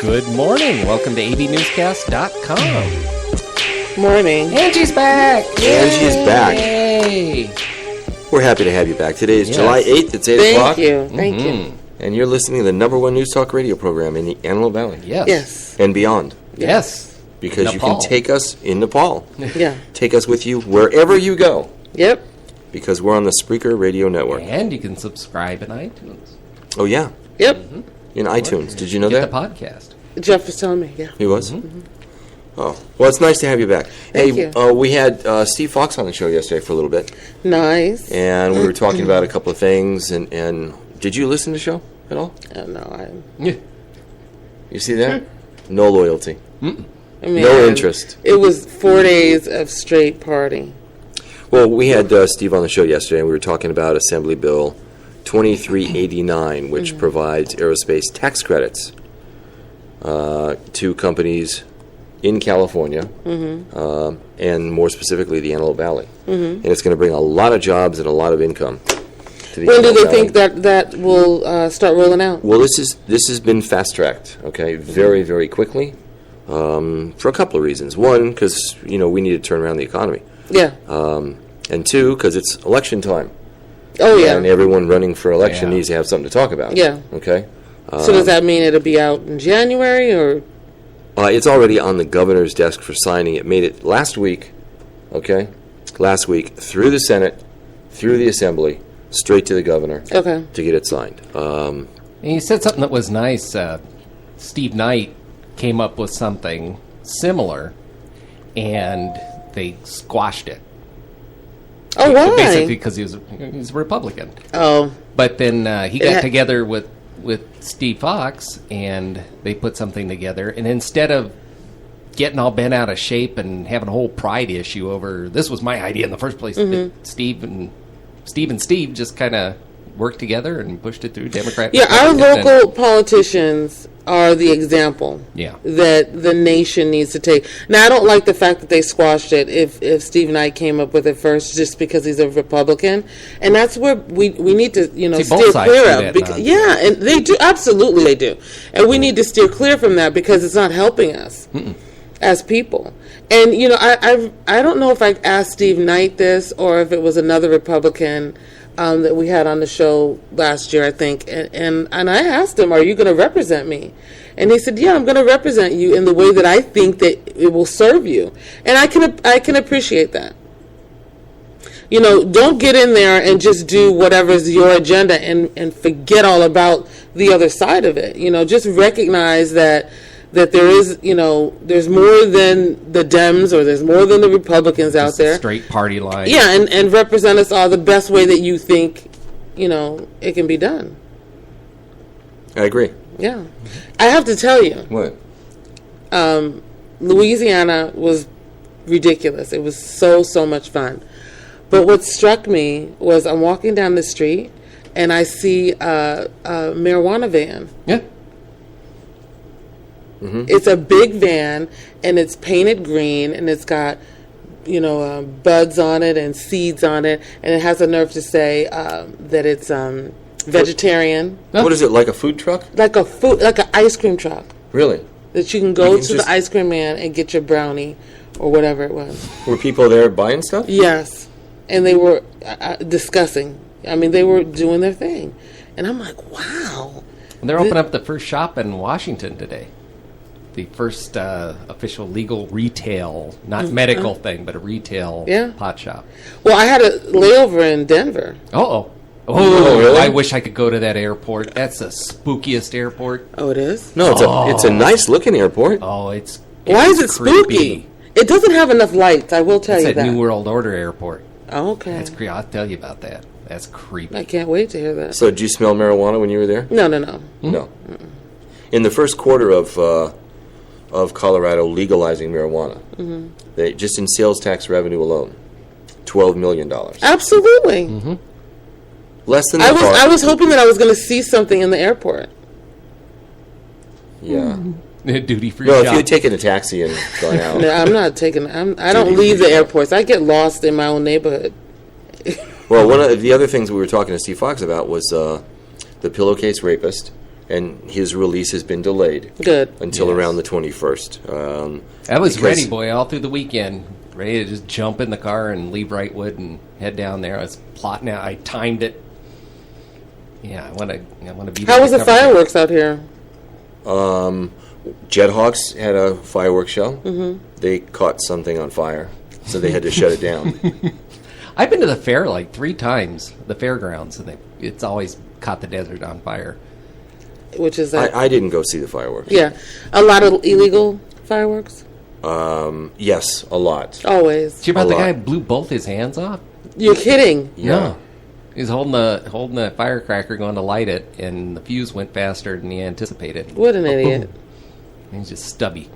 Good morning. Welcome to AVNewsCast.com. Morning. Angie's back. Angie's back. Yay. We're happy to have you back. Today is July 8th. It's 8 o'clock. Thank you. And you're listening to the #1 news talk radio program in the Antelope Valley. Yes. And beyond. Yes. Because Nepal. you can take us in Nepal. Yeah. Take us with you wherever you go. Yep. Because we're on the Spreaker radio network. And you can subscribe in iTunes. Oh, yeah. Yep. In iTunes. Did you know Get that? the podcast. Jeff was telling me, yeah. He was? Oh. Well, it's nice to have you back. Thank hey, you. We had Steve Fox on the show yesterday for a little bit. Nice. And we were talking about a couple of things. And did you listen to the show at all? No, Yeah. You see that? No loyalty. I mean, No interest. It was 4 days of straight party. Well, we had Steve on the show yesterday, and we were talking about Assembly Bill 2389, which provides aerospace tax credits to companies in California, and more specifically the Antelope Valley. And it's going to bring a lot of jobs and a lot of income to the When do Antelope they Valley. think that will start rolling out? Well, this has been fast-tracked, okay, very, very quickly, for a couple of reasons. One, because, we need to turn around the economy. Yeah. And two, because it's election time. Oh, yeah. And everyone running for election Yeah. needs to have something to talk about. Yeah. Okay? So does that mean it'll be out in January or? It's already on the governor's desk for signing. It made it last week, okay? Last week, through the Senate, through the Assembly, straight to the governor Okay. to get it signed. And you said something that was nice. Steve Knight came up with something similar, and they squashed it. Oh, why? Basically because he's a Republican. Oh, But then he got together with Steve Fox, and they put something together. And instead of getting all bent out of shape and having a whole pride issue over, this was my idea in the first place, Steve and Steve just kind of worked together and pushed it through Democrat. yeah. Our Republican, local politicians are the example. Yeah. That the nation needs to take. Now, I don't like the fact that they squashed it if Steve Knight came up with it first just because he's a Republican. And that's where we need to, See, both steer sides clear do of. that Because, nonsense. yeah, and they do. Absolutely, they do. And we need to steer clear from that because it's not helping us as people. And, I don't know if I asked Steve Knight this or if it was another Republican that we had on the show last year, I think. And I asked him, are you going to represent me? And he said, yeah, I'm going to represent you in the way that I think that it will serve you. And I can appreciate that. Don't get in there and just do whatever's your agenda and forget all about the other side of it. Just recognize that there is, there's more than the Dems or there's more than the Republicans out just a there. straight party line. Yeah, and represent us all the best way that you think, it can be done. I agree. Yeah. I have to tell you, What? Louisiana was ridiculous. It was so much fun. But what struck me was I'm walking down the street and I see a marijuana van. Yeah. It's a big van and it's painted green and it's got, buds on it and seeds on it, and it has the nerve to say that it's vegetarian, What is it, like a food truck? like an ice cream truck Really? that you can go can to just- the ice cream man and get your brownie or whatever it was. Were people there buying stuff? Yes, and they were discussing. I mean, they were doing their thing, and I'm like, wow. And they're opening up the first shop in Washington today. The first official legal retail, not medical thing, but a retail pot shop. Well, I had a layover in Denver. Oh, really? I wish I could go to that airport. That's the spookiest airport. Oh, it is? No, it's a nice looking airport. Oh, it's Why is it creepy. spooky? It doesn't have enough lights, I will tell It's you that that. New World Order airport. Oh, okay. That's creepy. I'll tell you about that. That's creepy. I can't wait to hear that. So did you smell marijuana when you were there? No. No. In the first quarter of Colorado legalizing marijuana, they just in sales tax revenue alone, $12 million. Absolutely. Less than I the car. was hoping that I was going to see something in the airport. Yeah. Duty free No, if shop. you had taken a taxi and gone out. No, I'm not taking. I don't leave the airports. I get lost in my own neighborhood. Well, one of the other things we were talking to Steve Fox about was the pillowcase rapist and his release has been delayed. Good. Until Yes. around the 21st. I was because- ready, boy, all through the weekend. Ready to just jump in the car and leave Wrightwood and head down there. I was plotting out. I timed it. Yeah, I want to be there. How was to the cover fireworks out here? Jethawks had a fireworks show. Mm-hmm. They caught something on fire, so they had to shut it down. I've been to the fair like 3 times, the fairgrounds, and it's always caught the desert on fire. Which is that? I didn't go see the fireworks. Yeah. A lot of illegal fireworks? Yes, a lot. Always. Did you hear about A the lot. guy who blew both his hands off? You're kidding. Yeah. No. He's holding the firecracker going to light it, and the fuse went faster than he anticipated. What an Boom. idiot. He's just stubby.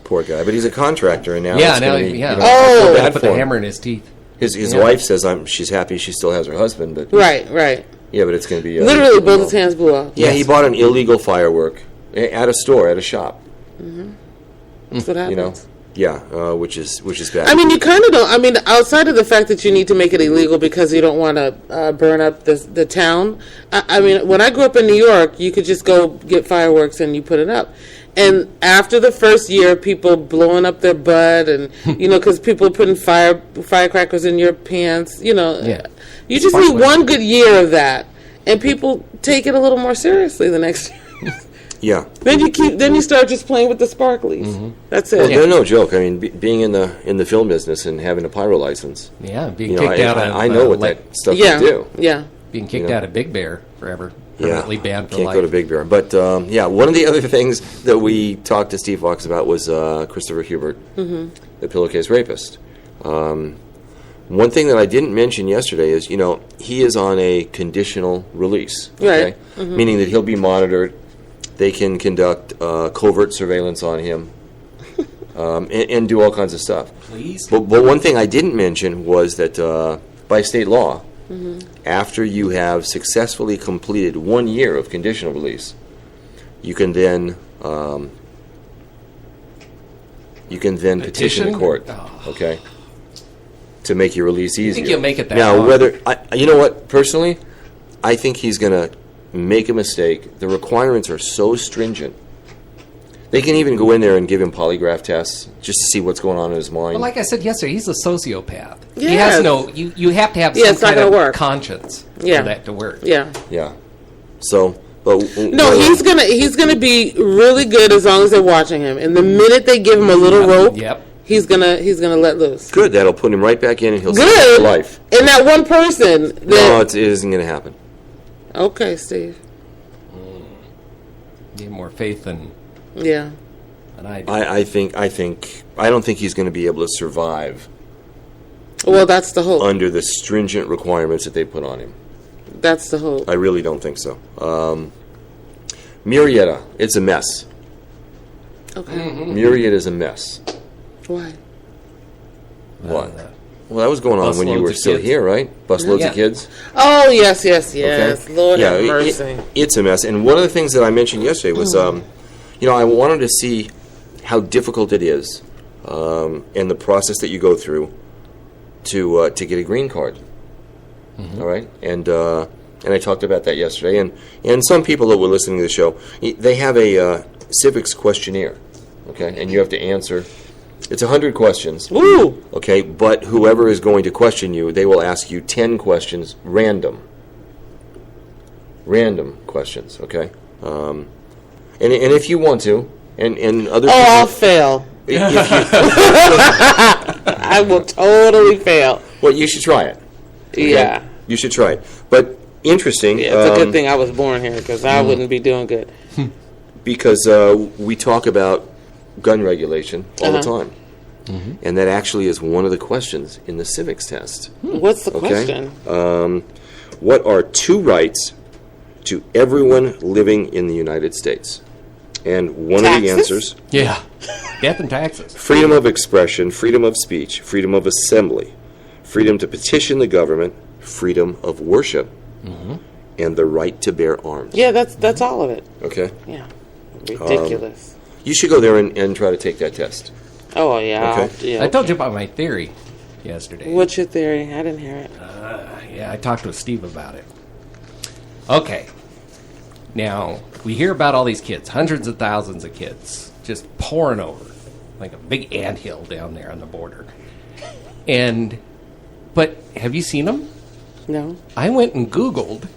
Poor guy. But he's a contractor, and now Yeah, it's now gonna be, yeah. you know, Oh! feel They bad put for the him. hammer in his teeth. His Yeah. wife says she's happy she still has her husband, but Right, right. yeah, but it's going to be Literally, both his hands blew off. Yeah, he bought an illegal firework at a store, at a shop. That's what happens. You know, yeah, which is bad. I mean, you kind of don't. I mean, outside of the fact that you need to make it illegal because you don't want to burn up the town. I mean, when I grew up in New York, you could just go get fireworks and you put it up. And after the first year, people blowing up their butt, and because people are putting firecrackers in your pants. Yeah. You just need one good year of that, and people take it a little more seriously the next year. yeah. Then you start just playing with the sparklies. That's it. Well, they're no joke. I mean, being in the film business and having a pyro license, Yeah, being you know, kicked out of I know what that stuff Yeah, can do. yeah. being kicked out of Big Bear forever. Permanently banned for can't life. go to Big Bear. But one of the other things that we talked to Steve Fox about was Christopher Hubert, the pillowcase rapist. One thing that I didn't mention yesterday is, he is on a conditional release, okay? Right. Meaning that he'll be monitored. They can conduct covert surveillance on him and do all kinds of stuff. Please? But one thing I didn't mention was that by state law, after you have successfully completed 1 year of conditional release, you can then petition the court, okay, to make your release easier. You think you'll make it that now, long? whether you know what, personally, I think he's going to make a mistake. The requirements are so stringent. They can even go in there and give him polygraph tests just to see what's going on in his mind. Well, like I said yesterday, he's a sociopath. He Yes. has no. You have to have Yeah, some it's not kind gonna of work. conscience Yeah. for that to work. Yeah. Yeah. So, but No, he's gonna be really good as long as they're watching him. And the minute they give him a little rope, Yep. he's gonna let loose. good. That'll put him right back in, and he'll stay Good. for life. And that one person. No, it isn't going to happen. Okay, Steve. Need more faith than Yeah. I do. I don't think he's going to be able to survive Well, that's the hope. under the stringent requirements that they put on him. That's the hope. I really don't think so. Murrieta, it's a mess. Okay. Murrieta is a mess. Why? What? Well, that was going on when you Busloads were of still kids. here, right? Busloads Yeah. of kids. Oh yes. Okay. Lord Yeah, have mercy. it's a mess. And one of the things that I mentioned yesterday was, I wanted to see how difficult it is, and the process that you go through to get a green card. All right, and I talked about that yesterday. And some people that were listening to the show, they have a civics questionnaire. Okay, and you have to answer. It's 100 questions. Ooh. Okay, but whoever is going to question you, they will ask you 10 questions, random questions. Okay, and if you want to, and other Oh, I'll people, fail. if you, I will totally fail. well, you should try it. Okay? Yeah. You should try it. But interesting. Yeah, it's a good thing I was born here because I wouldn't be doing good. Because we talk about gun regulation all the time. And that actually is one of the questions in the civics test. What's the Okay? question? What are 2 rights to everyone living in the United States? And one of the Taxes? answers, Yeah. Death and taxes. freedom of expression, freedom of speech, freedom of assembly, freedom to petition the government, freedom of worship, and the right to bear arms. Yeah, that's all of it. Okay? Yeah. Ridiculous. You should go there and try to take that test. Oh, yeah. Okay. Yeah. I told you about my theory yesterday. What's your theory? I didn't hear it. Yeah, I talked with Steve about it. Okay. Now, we hear about all these kids, hundreds of thousands of kids, just pouring over, like a big anthill down there on the border. But have you seen them? No. I went and Googled,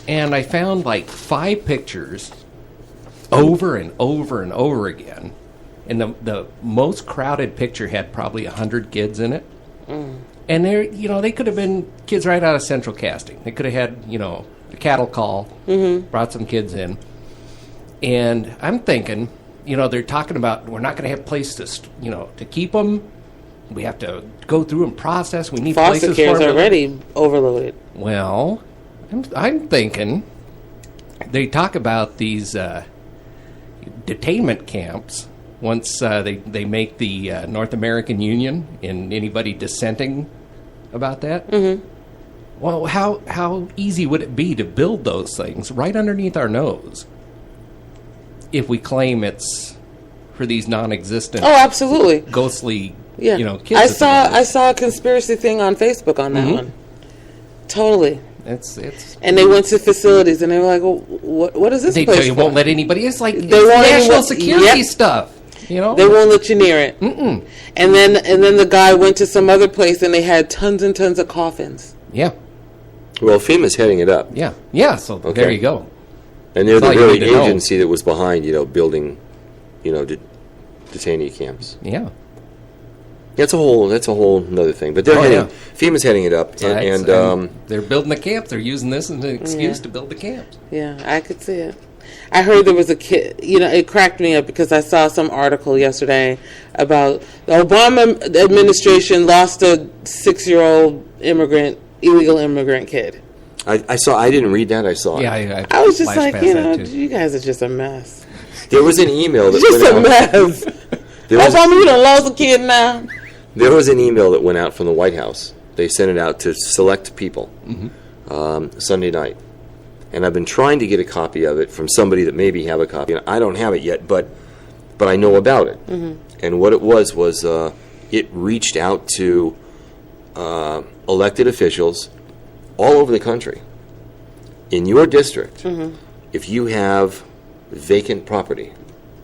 and I found like 5 pictures over and over and over again. And the most crowded picture had probably 100 kids in it. Mm. And they could have been kids right out of Central Casting. They could have had, a cattle call, brought some kids in. And I'm thinking, they're talking about we're not going to have places to keep them. We have to go through and process. We need foster places care is for them. already overloaded. Well, I'm thinking they talk about these detainment camps once they make the North American Union and anybody dissenting about that. Mm-hmm. Well, how easy would it be to build those things right underneath our nose if we claim it's for these non-existent, absolutely, ghostly, kids? I saw a conspiracy thing on Facebook on that one. Totally. It's and they went to facilities and they were like, well, what is this they place tell you for? Won't let anybody. It's like they won't national security stuff. They won't let you near it. Mm-mm. And then the guy went to some other place and they had tons and tons of coffins. Yeah. Well, FEMA's heading it up. Yeah. So there you go. And they're the very agency that was behind, building, detainee camps. Yeah. That's a whole another thing. But FEMA's heading it up, and they're building the camps. They're using this as an excuse to build the camps. Yeah, I could see it. I heard there was a kid. It cracked me up because I saw some article yesterday about the Obama administration lost a 6-year-old illegal immigrant kid. I didn't read that. I saw it. Yeah, I was just like, you guys are just a mess. There was an email that just a mess. Obama, you done lost a kid now. There was an email that went out from the White House. They sent it out to select people Sunday night. And I've been trying to get a copy of it from somebody that maybe have a copy. And I don't have it yet, but I know about it. Mm-hmm. And what it was it reached out to elected officials all over the country. In your district, if you have vacant property,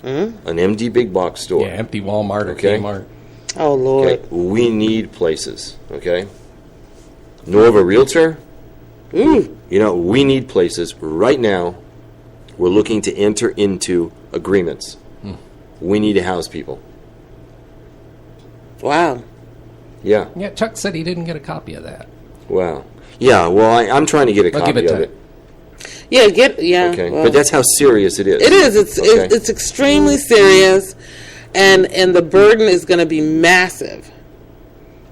an empty big box store. Yeah, empty Walmart or Kmart. Oh, Lord. Okay, we need places, okay? Know of a realtor? We need places right now. We're looking to enter into agreements. We need to house people. Wow. Yeah. Yeah, Chuck said he didn't get a copy of that. Wow. Yeah, well, I'm trying to get a copy of it. Yeah, okay, well, but that's how serious it is. It is. It's extremely serious, and the burden is going to be massive.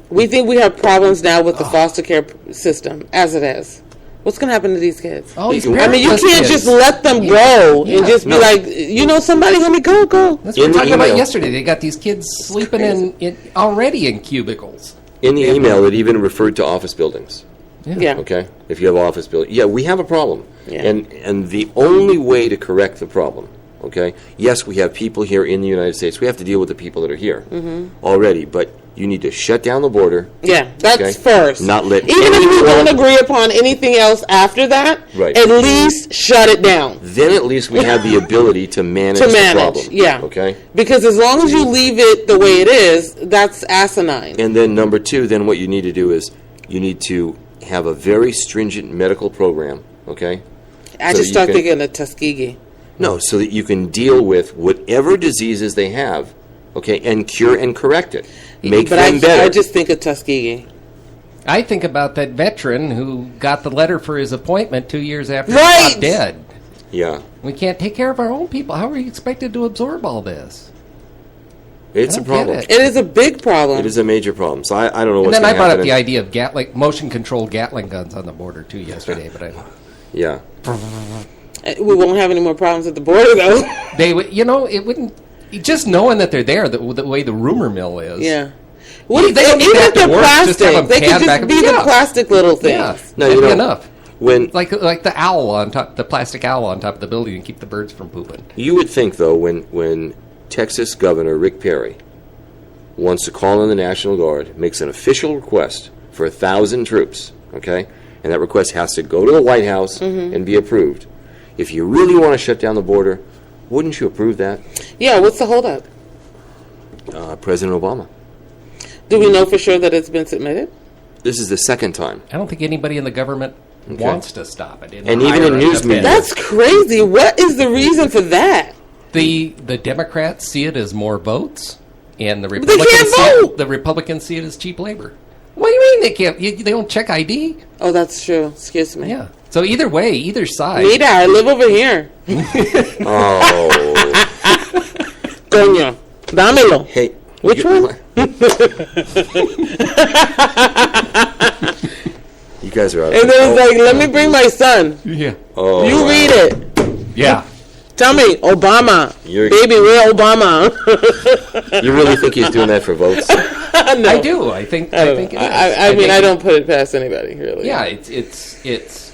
We think we have problems now with the foster care system as it is. What's going to happen to these kids? Oh, you can't just let them go and just be like, somebody, honey, go. That's what we were talking about yesterday. They got these kids sleeping in already in cubicles. In the email, it even referred to office buildings. Yeah. Okay. If you have office building, we have a problem. Yeah. And the only way to correct the problem, okay? Yes, we have people here in the United States. We have to deal with the people that are here already, but you need to shut down the border. Yeah, that's first. Not let even if we don't agree upon anything else after that, at least shut it down. Then at least we have the ability to manage the problem. Yeah. Okay. Because as long as you leave it the way it is, that's asinine. And then number 2, then what you need to do is you need to have a very stringent medical program, okay? I just start thinking of Tuskegee. No, so that you can deal with whatever diseases they have, okay, and cure and correct it. Make them better. I just think of Tuskegee. I think about that veteran who got the letter for his appointment 2 years after he got dead. Yeah. We can't take care of our own people. How are we expected to absorb all this? It's a problem. It is a big problem. It is a major problem. So I don't know what's going to happen. And then I brought up the idea of motion-controlled Gatling guns on the border, too, yesterday. But yeah. We won't have any more problems at the border, though. They would, it wouldn't... Just knowing that they're there, the way the rumor mill is. Yeah. Well, they don't even have to work. Plastic. They could just be the plastic little things. Yeah. No, that'd be enough. When like the owl on top, the plastic owl on top of the building, and keep the birds from pooping. You would think, though, when Texas Governor Rick Perry wants to call in the National Guard, makes an official request for 1,000 troops, okay, and that request has to go to the White House and be approved. if you really want to shut down the border, wouldn't you approve that? Yeah, what's the holdup? President Obama. Do we know for sure that it's been submitted? This is the second time. I don't think anybody in the government wants to stop it. And even in news media. That's crazy. What is the reason for that? The Democrats see it as more votes, and the They Republicans see it as cheap labor. What do you mean they can't? They don't check ID? Oh, that's true. Excuse me. Yeah. So either way, either side. Mira, I live over here. Oh. Coño. Dámelo. Hey. Which one? You guys are out. And then it's like, let me bring my son. Yeah. Oh, You wow. read it. Yeah. Tell me, Obama. You're- Baby, we're Obama. You really think he's doing that for votes? No. I do. I think it is. I mean, I don't put it past anybody, really. Yeah, it's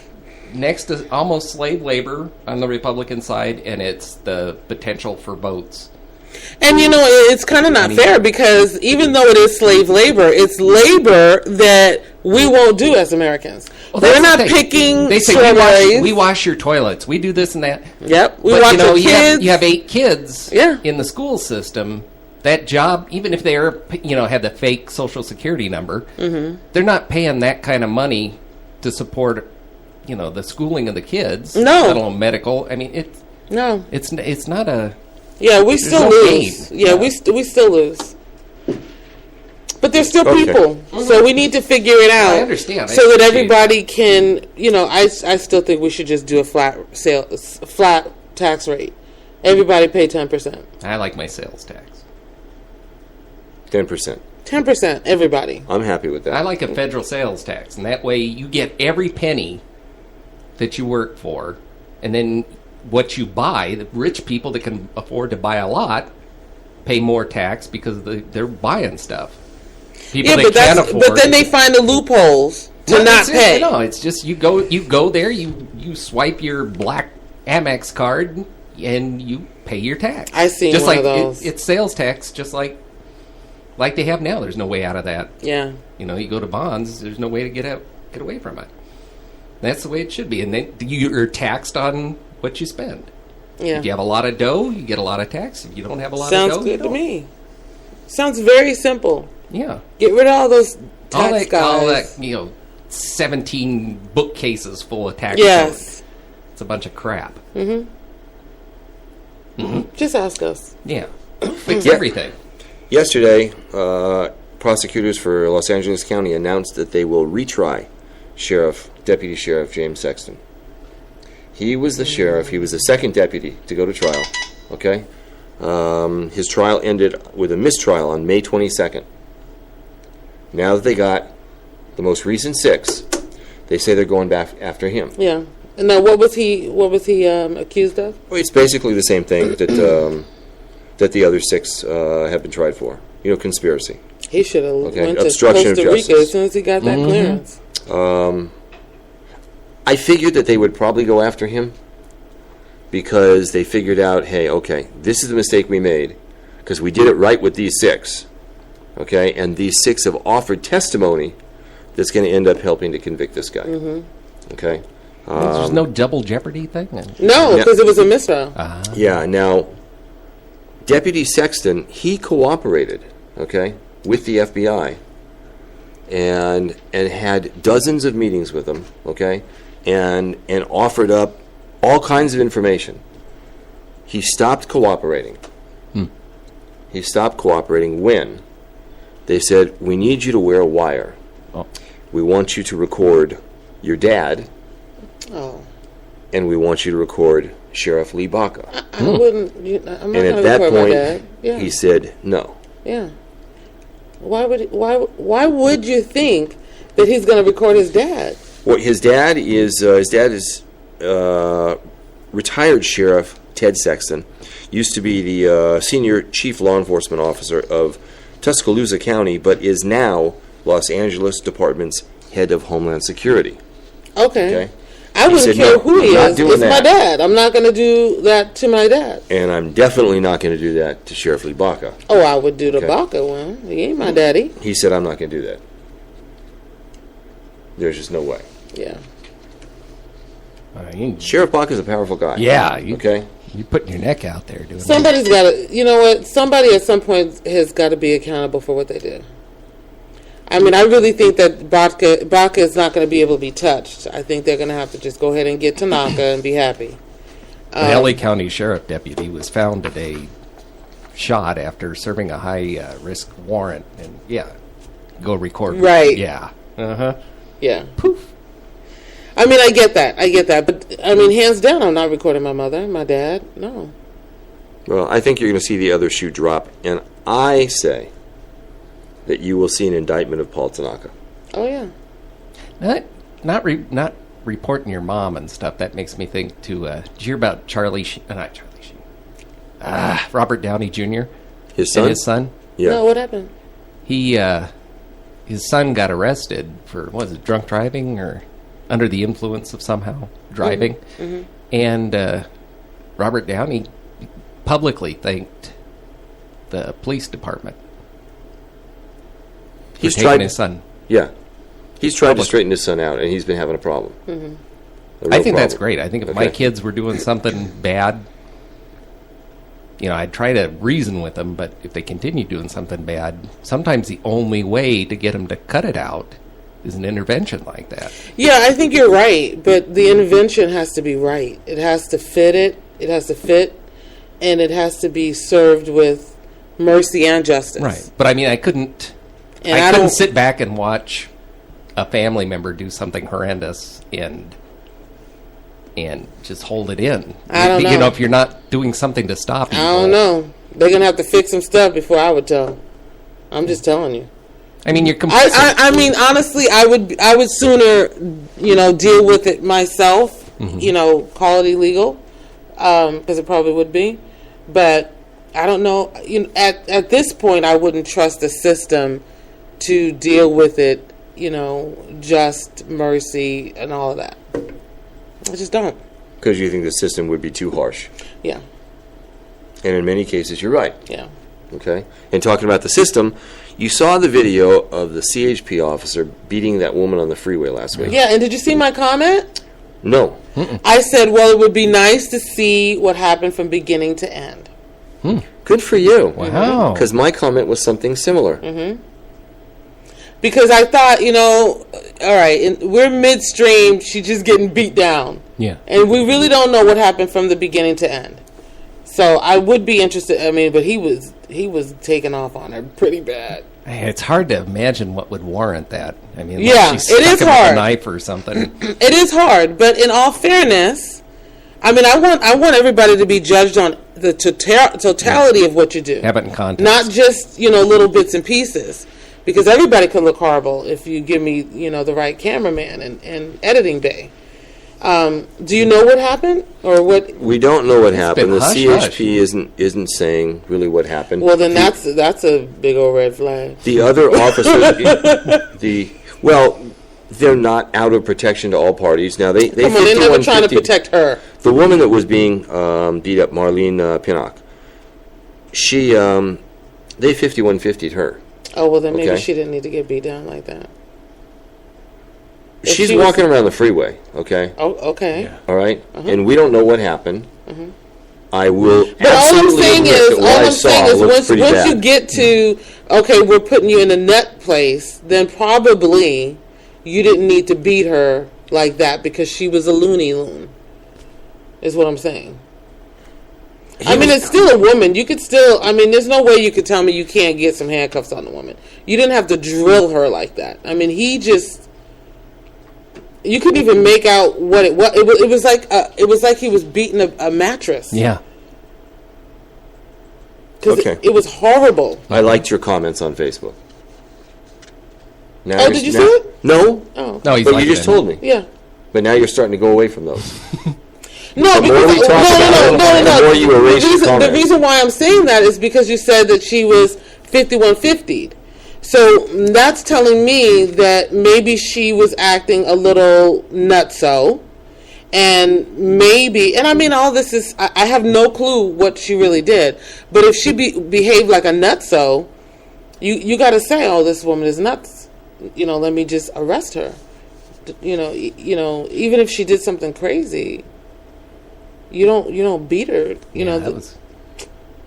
next to almost slave labor on the Republican side, and it's the potential for votes. And, it's kind of not fair because even though it is slave labor, it's labor that we won't do as Americans. Well, They're that's not the thing. picking They say strawberries. we wash your toilets. We do this and that. Yep. We But, watch our kids. You have 8 kids Yeah. in the school system. That job, even if they are, have the fake Social Security number, they're not paying that kind of money to support, the schooling of the kids. No. Let alone medical. I mean, No. it's not a. Yeah, we still no lose. gain. Yeah, we still lose. But they're still Okay. people, so we need to figure it out. I understand. I So that appreciate everybody can, I still think we should just do a flat tax rate. Everybody pay 10%. I like my sales tax. 10%. 10%, everybody. I'm happy with that. I like a federal sales tax, and that way you get every penny that you work for, and then what you buy, the rich people that can afford to buy a lot pay more tax because they're buying stuff. People that can't afford. But then they find the loopholes to not pay. No, it's just you go there, you swipe your black Amex card, and you pay your tax. I seen just one like of those. It's sales tax, just like they have now. There's no way out of that. Yeah. You go to bonds. There's no way to get away from it. That's the way it should be, and then you're taxed on what you spend. Yeah. If you have a lot of dough, you get a lot of tax. If you don't have a lot Sounds of dough, you good to don't. me. Sounds very simple. Yeah. Get rid of all those tax guys. All that 17 bookcases full of tax. Yes. It's a bunch of crap. Just ask us. Yeah. Fix everything. Yesterday, prosecutors for Los Angeles County announced that they will retry Deputy Sheriff James Sexton. He was the sheriff. He was the second deputy to go to trial. Okay? His trial ended with a mistrial on May 22nd. Now that they got the most recent 6, they say they're going back after him. Yeah. And now, what was he accused of? Well, it's basically the same thing that the other 6 have been tried for. Conspiracy. He should have went to Obstruction of Costa Rica justice. as soon as he got that clearance. I figured that they would probably go after him because they figured out, hey, okay, this is the mistake we made because we did it right with these 6. Okay, and these 6 have offered testimony that's going to end up helping to convict this guy. Okay. There's no double jeopardy thing. No, because it was a mistrial. Yeah. Now, Deputy Sexton, he cooperated, okay, with the FBI, and had dozens of meetings with them, okay, and offered up all kinds of information. He stopped cooperating. He stopped cooperating when they said, "We need you to wear a wire. We want you to record your dad." Oh. And we want you to record Sheriff Lee Baca. I wouldn't. I'm not And going at to that record my point, dad. Yeah. he said no. Yeah. Why would you think that he's going to record his dad? Well, his dad is retired Sheriff Ted Sexton. Used to be the senior chief law enforcement officer of Tuscaloosa County, but is now Los Angeles Department's head of Homeland Security. Okay. I He wouldn't said, care "No, who he I'm not is. doing It's my that." dad. I'm not going to do that to my dad. And I'm definitely not going to do that to Sheriff Lee Baca. Oh, I would do the Okay. Baca one. He ain't my daddy. He said, I'm not going to do that. There's just no way. Yeah. Sheriff Bach is a powerful guy. Yeah. Okay. You're putting your neck out there doing Somebody's got to, you know what? Somebody at some point has got to be accountable for what they did. I mean, I really think that Baca is not going to be able to be touched. I think they're going to have to just go ahead and get Tanaka and be happy. The L.A. County Sheriff deputy was found today shot after serving a high-risk warrant. And, go record. Right. Yeah. Uh-huh. Yeah. Poof. I mean, I get that. But, I mean, hands down, I'm not recording my mother, my dad. No. Well, I think you're going to see the other shoe drop. And I say that you will see an indictment of Paul Tanaka. Oh, yeah. Not reporting your mom and stuff. That makes me think, too. Did you hear about not Charlie Sheen. Robert Downey Jr.? His son? And his son? Yeah. No, what happened? His son got arrested for, drunk driving or under the influence of somehow driving. Mm-hmm. And Robert Downey publicly thanked the police department. He's tried his son. Yeah. He's tried to straighten his son out, and he's been having a problem. Mm-hmm. I think that's great. I think if my kids were doing something bad, I'd try to reason with them, but if they continue doing something bad, sometimes the only way to get them to cut it out is an intervention like that. Yeah, I think you're right, but the intervention has to be right. It has to fit and it has to be served with mercy and justice. Right. But I couldn't sit back and watch a family member do something horrendous and just hold it in. I don't know. If you're not doing something to stop evil. I don't know. They're going to have to fix some stuff before I would tell. I'm just telling you. You're complicit. I mean, honestly, I would sooner, deal with it myself, call it illegal, because it probably would be. But I don't know. At this point, I wouldn't trust the system to deal with it, just mercy and all of that. I just don't. Because you think the system would be too harsh. Yeah. And in many cases, you're right. Yeah. Okay? And talking about the system, you saw the video of the CHP officer beating that woman on the freeway last week. Yeah, and did you see my comment? No. Mm-mm. I said, well, it would be nice to see what happened from beginning to end. Good for you. Wow. Because my comment was something similar. Mm-hmm. Because I thought, all right, we're midstream, she's just getting beat down. Yeah. And we really don't know what happened from the beginning to end. So I would be interested, but he was taking off on her pretty bad. It's hard to imagine what would warrant that. Yeah, she it is him hard. with a knife or something. It is hard, but in all fairness, I want everybody to be judged on the totality of what you do. Have it in context. Not just, little bits and pieces. Because everybody could look horrible if you give me, the right cameraman and editing bay. Do you know what happened, or what? We don't know what happened. The hush-hush. CHP isn't saying really what happened. Well, then that's a big old red flag. The other officers, they're not out of protection to all parties. Now they Come on, they're never trying to protect her. The woman that was being beat up, Marlene Pinnock, they 5150'd her. Oh, well, then maybe Okay. she didn't need to get beat down like that. She's walking around the freeway, okay? Oh, okay. Yeah. All right? And we don't know what happened. I will But all I'm absolutely saying admit is, that what I saw looked pretty once bad. you get to, okay, we're putting you in a net place, then probably you didn't need to beat her like that because she was a loony loon, is what I'm saying. It's still a woman. You could still, there's no way you could tell me you can't get some handcuffs on the woman. You didn't have to drill her like that. You couldn't even make out what it was. It was like he was beating a mattress. Yeah. Because Okay. it was horrible. I liked your comments on Facebook. Now Did you see it? No. Oh. No, he's But like you just told me. Yeah. But now you're starting to go away from those. No, The more we talk about it, the more you erase your The comments. reason why I'm saying that is because you said that she was 5150'd. So that's telling me that maybe she was acting a little nutso. And maybe, all this is, I have no clue what she really did. But if she behaved like a nutso, you got to say, oh, this woman is nuts. Let me just arrest her. even if she did something crazy, you don't beat her.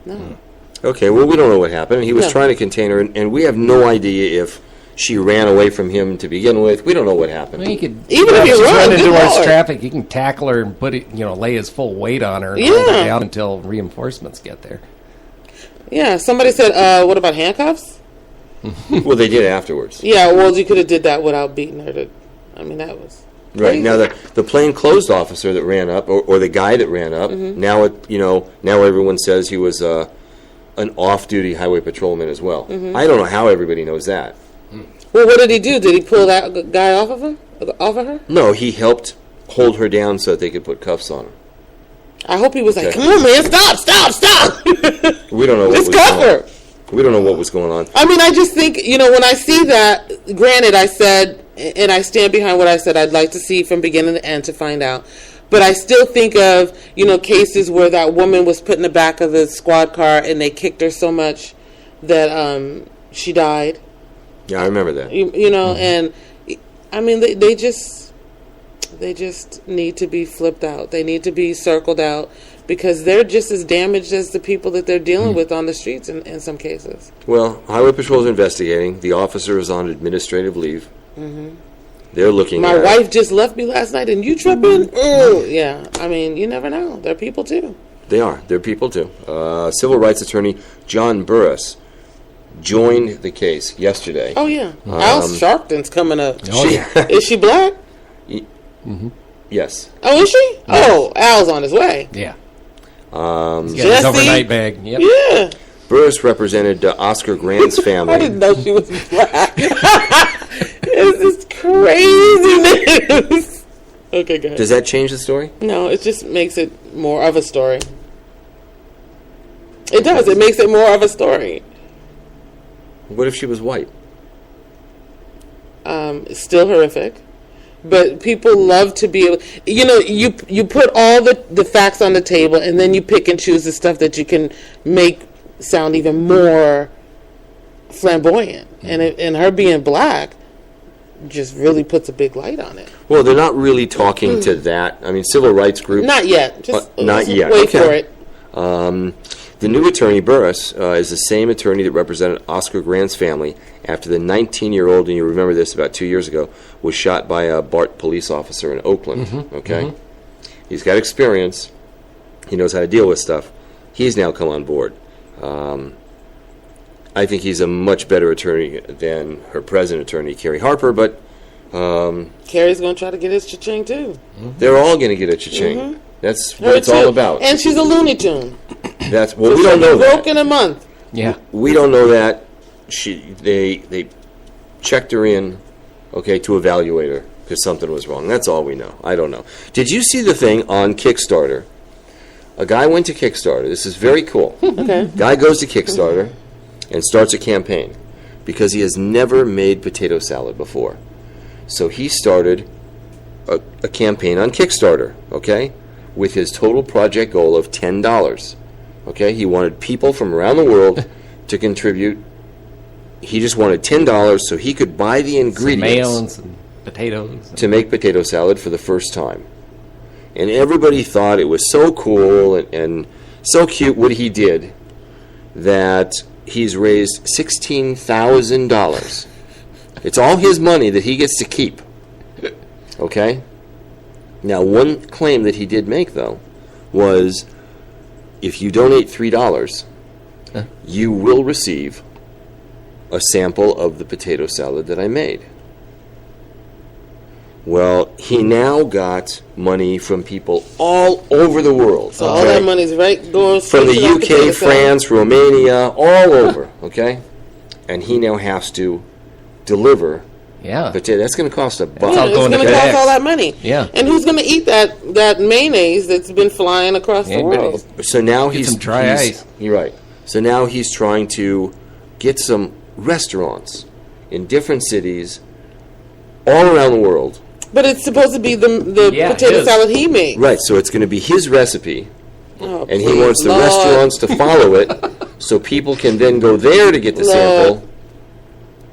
No. Okay, well, we don't know what happened. He was trying to contain her, and we have no idea if she ran away from him to begin with. We don't know what happened. Well, even if you run into our traffic, you can tackle her and put it, lay his full weight on her and hold her down until reinforcements get there. Yeah, somebody said, what about handcuffs? Well, they did afterwards. Yeah, well, you could have did that without beating her. That was crazy. Right. Now, the plainclothes officer that ran up, or the guy that ran up, now everyone says he was an off-duty highway patrolman as well. I don't know how everybody knows that. Well, what did he do? Did he pull that guy off of her? No, he helped hold her down so that they could put cuffs on her. I hope he was like, "Come on, man, stop!" We don't know. Just cuff her. We don't know what was going on. I mean, I just think, when I see that, granted, I said, and I stand behind what I said, I'd like to see from beginning to end to find out. But I still think of, cases where that woman was put in the back of the squad car and they kicked her so much that she died. Yeah, I remember that. And, I mean, they just need to be flipped out. They need to be circled out. Because they're just as damaged as the people that they're dealing with on the streets in some cases. Well, Highway Patrol is investigating. The officer is on administrative leave. They're looking My wife just left me last night and you tripping? Oh, yeah. I mean, you never know. They're people too. They are. They're people too. Civil rights attorney John Burris joined the case yesterday. Oh, yeah. Al Sharpton's coming up. Yeah. Is she black? Yes. Oh, is she? Oh, Al's on his way. Yeah. He's got his overnight bag. Yep. Yeah. Burris represented Oscar Grant's family. I didn't know she was black. This is craziness. Okay, go ahead. Does that change the story? No, it just makes it more of a story. It does. It makes it more of a story. What if she was white? It's still horrific. But people love to be able, you put all the facts on the table and then you pick and choose the stuff that you can make sound even more flamboyant. And her being black just really puts a big light on it. Well, they're not really talking to that. I mean, civil rights groups. Not yet. Not yet. Wait for it. The new attorney, Burris, is the same attorney that represented Oscar Grant's family after the 19-year-old, and you remember this about 2 years ago, was shot by a BART police officer in Oakland. He's got experience. He knows how to deal with stuff. He's now come on board. I think he's a much better attorney than her present attorney, Kerry Harper, but... Kerry's going to try to get his cha-ching, too. They're all going to get a cha-ching. That's what it's all about. And she's a Looney Tune. We don't know that. Broke in a month. Yeah. We don't know that. They checked her in, to evaluate her because something was wrong. That's all we know. I don't know. Did you see the thing on Kickstarter? A guy went to Kickstarter. This is very cool. Okay. Guy goes to Kickstarter and starts a campaign because he has never made potato salad before. So he started a campaign on Kickstarter, with his total project goal of $10. He wanted people from around the world to contribute. He just wanted $10 so he could buy the ingredients and some potatoes to make potato salad for the first time. And everybody thought it was so cool and so cute what he did that he's raised $16,000. It's all his money that he gets to keep. Now, one claim that he did make, though, was if you donate $3, you will receive a sample of the potato salad that I made. Well, he now got money from people all over the world. So all that money's going from the UK, France, Romania, all over, And he now has to deliver potato. That's going to cost $1. Yeah, it's going to cost all that money. Yeah. And who's going to eat that mayonnaise that's been flying across the world? So now he's some dry ice. You're right. So now he's trying to get some restaurants in different cities all around the world. But it's supposed to be the potato salad he made. Right, so it's going to be his recipe. And he wants the Lord. restaurants to follow it so people can then go there to get the sample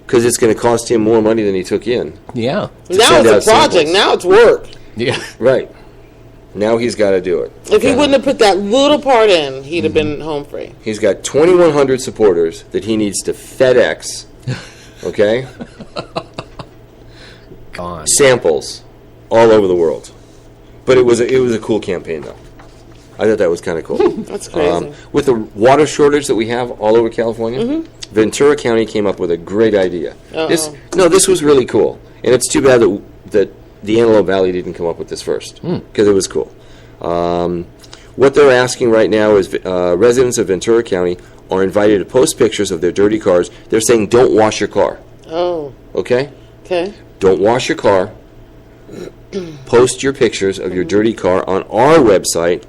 because it's going to cost him more money than he took in. Yeah. Now it's a project. Now it's work. Yeah. Right. Now he's got to do it. If he wouldn't have put that little part in, he'd have been home free. He's got 2,100 supporters that he needs to FedEx. Okay? Gone. Samples all over the world. But it was a cool campaign, though. I thought that was kind of cool. That's crazy. With the water shortage that we have all over California, Ventura County came up with a great idea. This was really cool. And it's too bad that the Antelope Valley didn't come up with this first, because it was cool. What they're asking right now is residents of Ventura County are invited to post pictures of their dirty cars. They're saying, don't wash your car. Oh. Okay? Okay. Don't wash your car. Post your pictures of your dirty car on our website.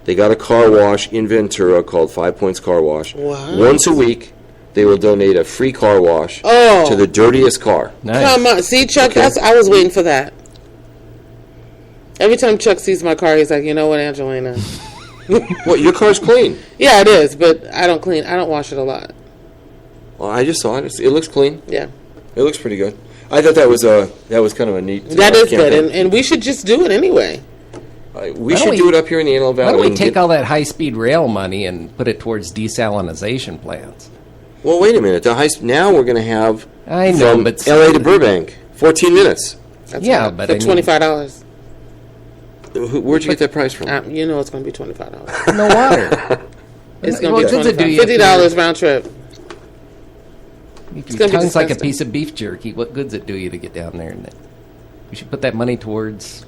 They got a car wash in Ventura called 5 Points Car Wash. What? Once a week, they will donate a free car wash to the dirtiest car. Nice. Come on. See, Chuck, I was waiting for that. Every time Chuck sees my car, he's like, you know what, Angelina? What, your car's clean? Yeah, it is, but I don't wash it a lot. Well, I just saw it. It looks clean. Yeah. It looks pretty good. I thought that was kind of a neat That is campaign. good, and we should just do it anyway. We should do it up here in the Antelope Valley. Why don't we take all that high-speed rail money and put it towards desalinization plants? Well, wait a minute. Now we're going to have from but L.A. to Burbank, 14 minutes. That's Yeah, right. but for I mean- $25. Where'd you get that price from? You know it's going to be $25. no water. It's going What to does it do be you if $50 round trip. If It's your gonna be tongue's like a disgusting. piece of beef jerky, what good's it do you to get down there? And we should put that money towards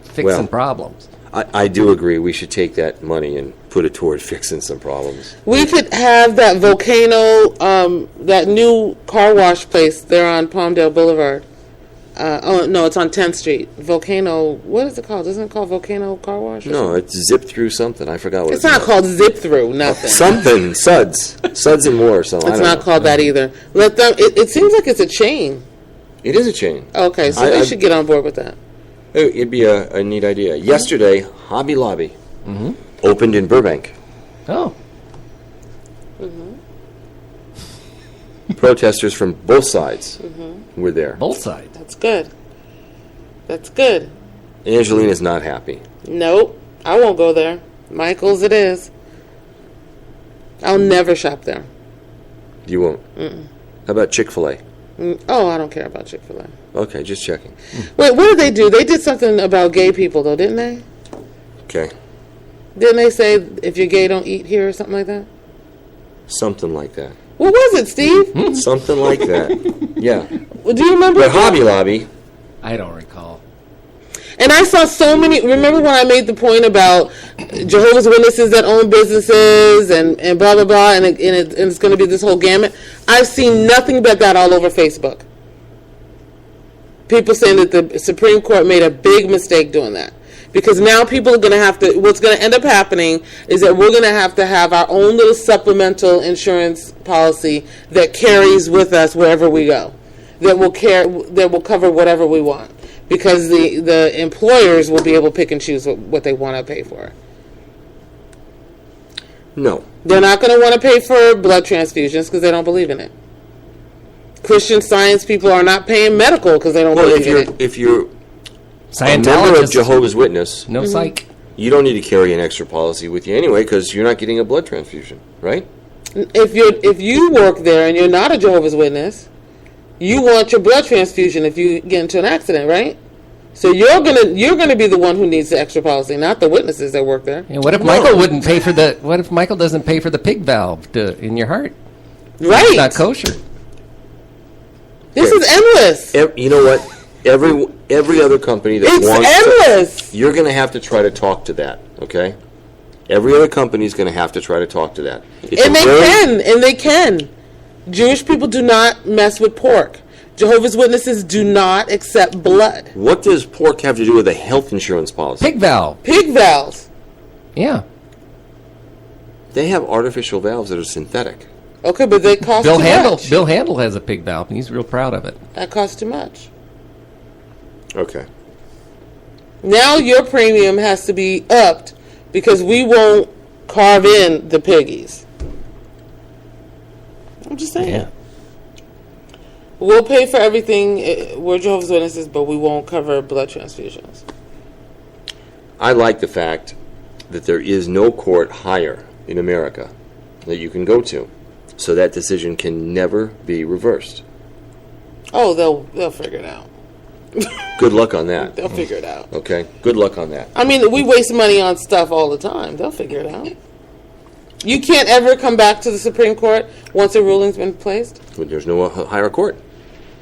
fixing problems. I do agree. We should take that money and put it toward fixing some problems. We could have that Volcano, that new car wash place there on Palmdale Boulevard. No, it's on 10th Street. Volcano, what is it called? Isn't it called Volcano Car Wash? No, it's Zip Through something. I forgot what It's not called Zip Through, nothing. Something. Suds and more. So It's not called that either. Let them. It seems like it's a chain. It is a chain. Okay, so they should get on board with that. It'd be a neat idea. Yesterday, Hobby Lobby opened in Burbank. Oh. Protesters from both sides were there. Both sides. That's good. That's good. Angelina's not happy. Nope, I won't go there. Michael's it is. I'll never shop there. You won't? How about Chick-fil-A? Oh, I don't care about Chick-fil-A. Okay, just checking. Wait, what did they do? They did something about gay people, though, didn't they? Okay. Didn't they say if you're gay, don't eat here or something like that? Something like that. What was it, Steve? Something like that. Yeah. Do you remember? But Hobby Lobby, I don't recall. And I saw so many. Remember when I made the point about Jehovah's Witnesses that own businesses and blah blah blah, and it's going to be this whole gamut. I've seen nothing but that all over Facebook. People saying that the Supreme Court made a big mistake doing that, because now people are going to have to. What's going to end up happening is that we're going to have our own little supplemental insurance policy that carries with us wherever we go, that will cover whatever we want. Because the employers will be able to pick and choose what they want to pay for. no. They're not going to want to pay for blood transfusions because they don't believe in it. Christian Science people are not paying medical because they don't Well, believe in it. if you're a member of Scientologists. Jehovah's Witness, No psych. you don't need to carry an extra policy with you anyway because you're not getting a blood transfusion, right? If you work there and you're not a Jehovah's Witness, you want your blood transfusion if you get into an accident, right? So you're gonna be the one who needs the extra policy, not the witnesses that work there. And what if Michael wouldn't pay for the? What if Michael doesn't pay for the pig valve in your heart? Right. It's not kosher. This is endless. You know what? Every other company that It's wants endless. you're going to have to try to talk to that, okay? Every other company is going to have to try to talk to that. And they can. Jewish people do not mess with pork. Jehovah's Witnesses do not accept blood. What does pork have to do with a health insurance policy? Pig valve. Pig valves. Yeah. They have artificial valves that are synthetic. Okay, but they cost Bill too Handel. much. Bill Handel has a pig valve, and he's real proud of it. That costs too much. Okay. Now your premium has to be upped because we won't carve in the piggies. I'm just saying. Yeah. We'll pay for everything. We're Jehovah's Witnesses, but we won't cover blood transfusions. I like the fact that there is no court higher in America that you can go to, so that decision can never be reversed. Oh, they'll figure it out. Good luck on that. They'll figure it out. Okay, good luck on that. I mean, we waste money on stuff all the time. They'll figure it out. You can't ever come back to the Supreme Court once a ruling's been placed? But there's no higher court.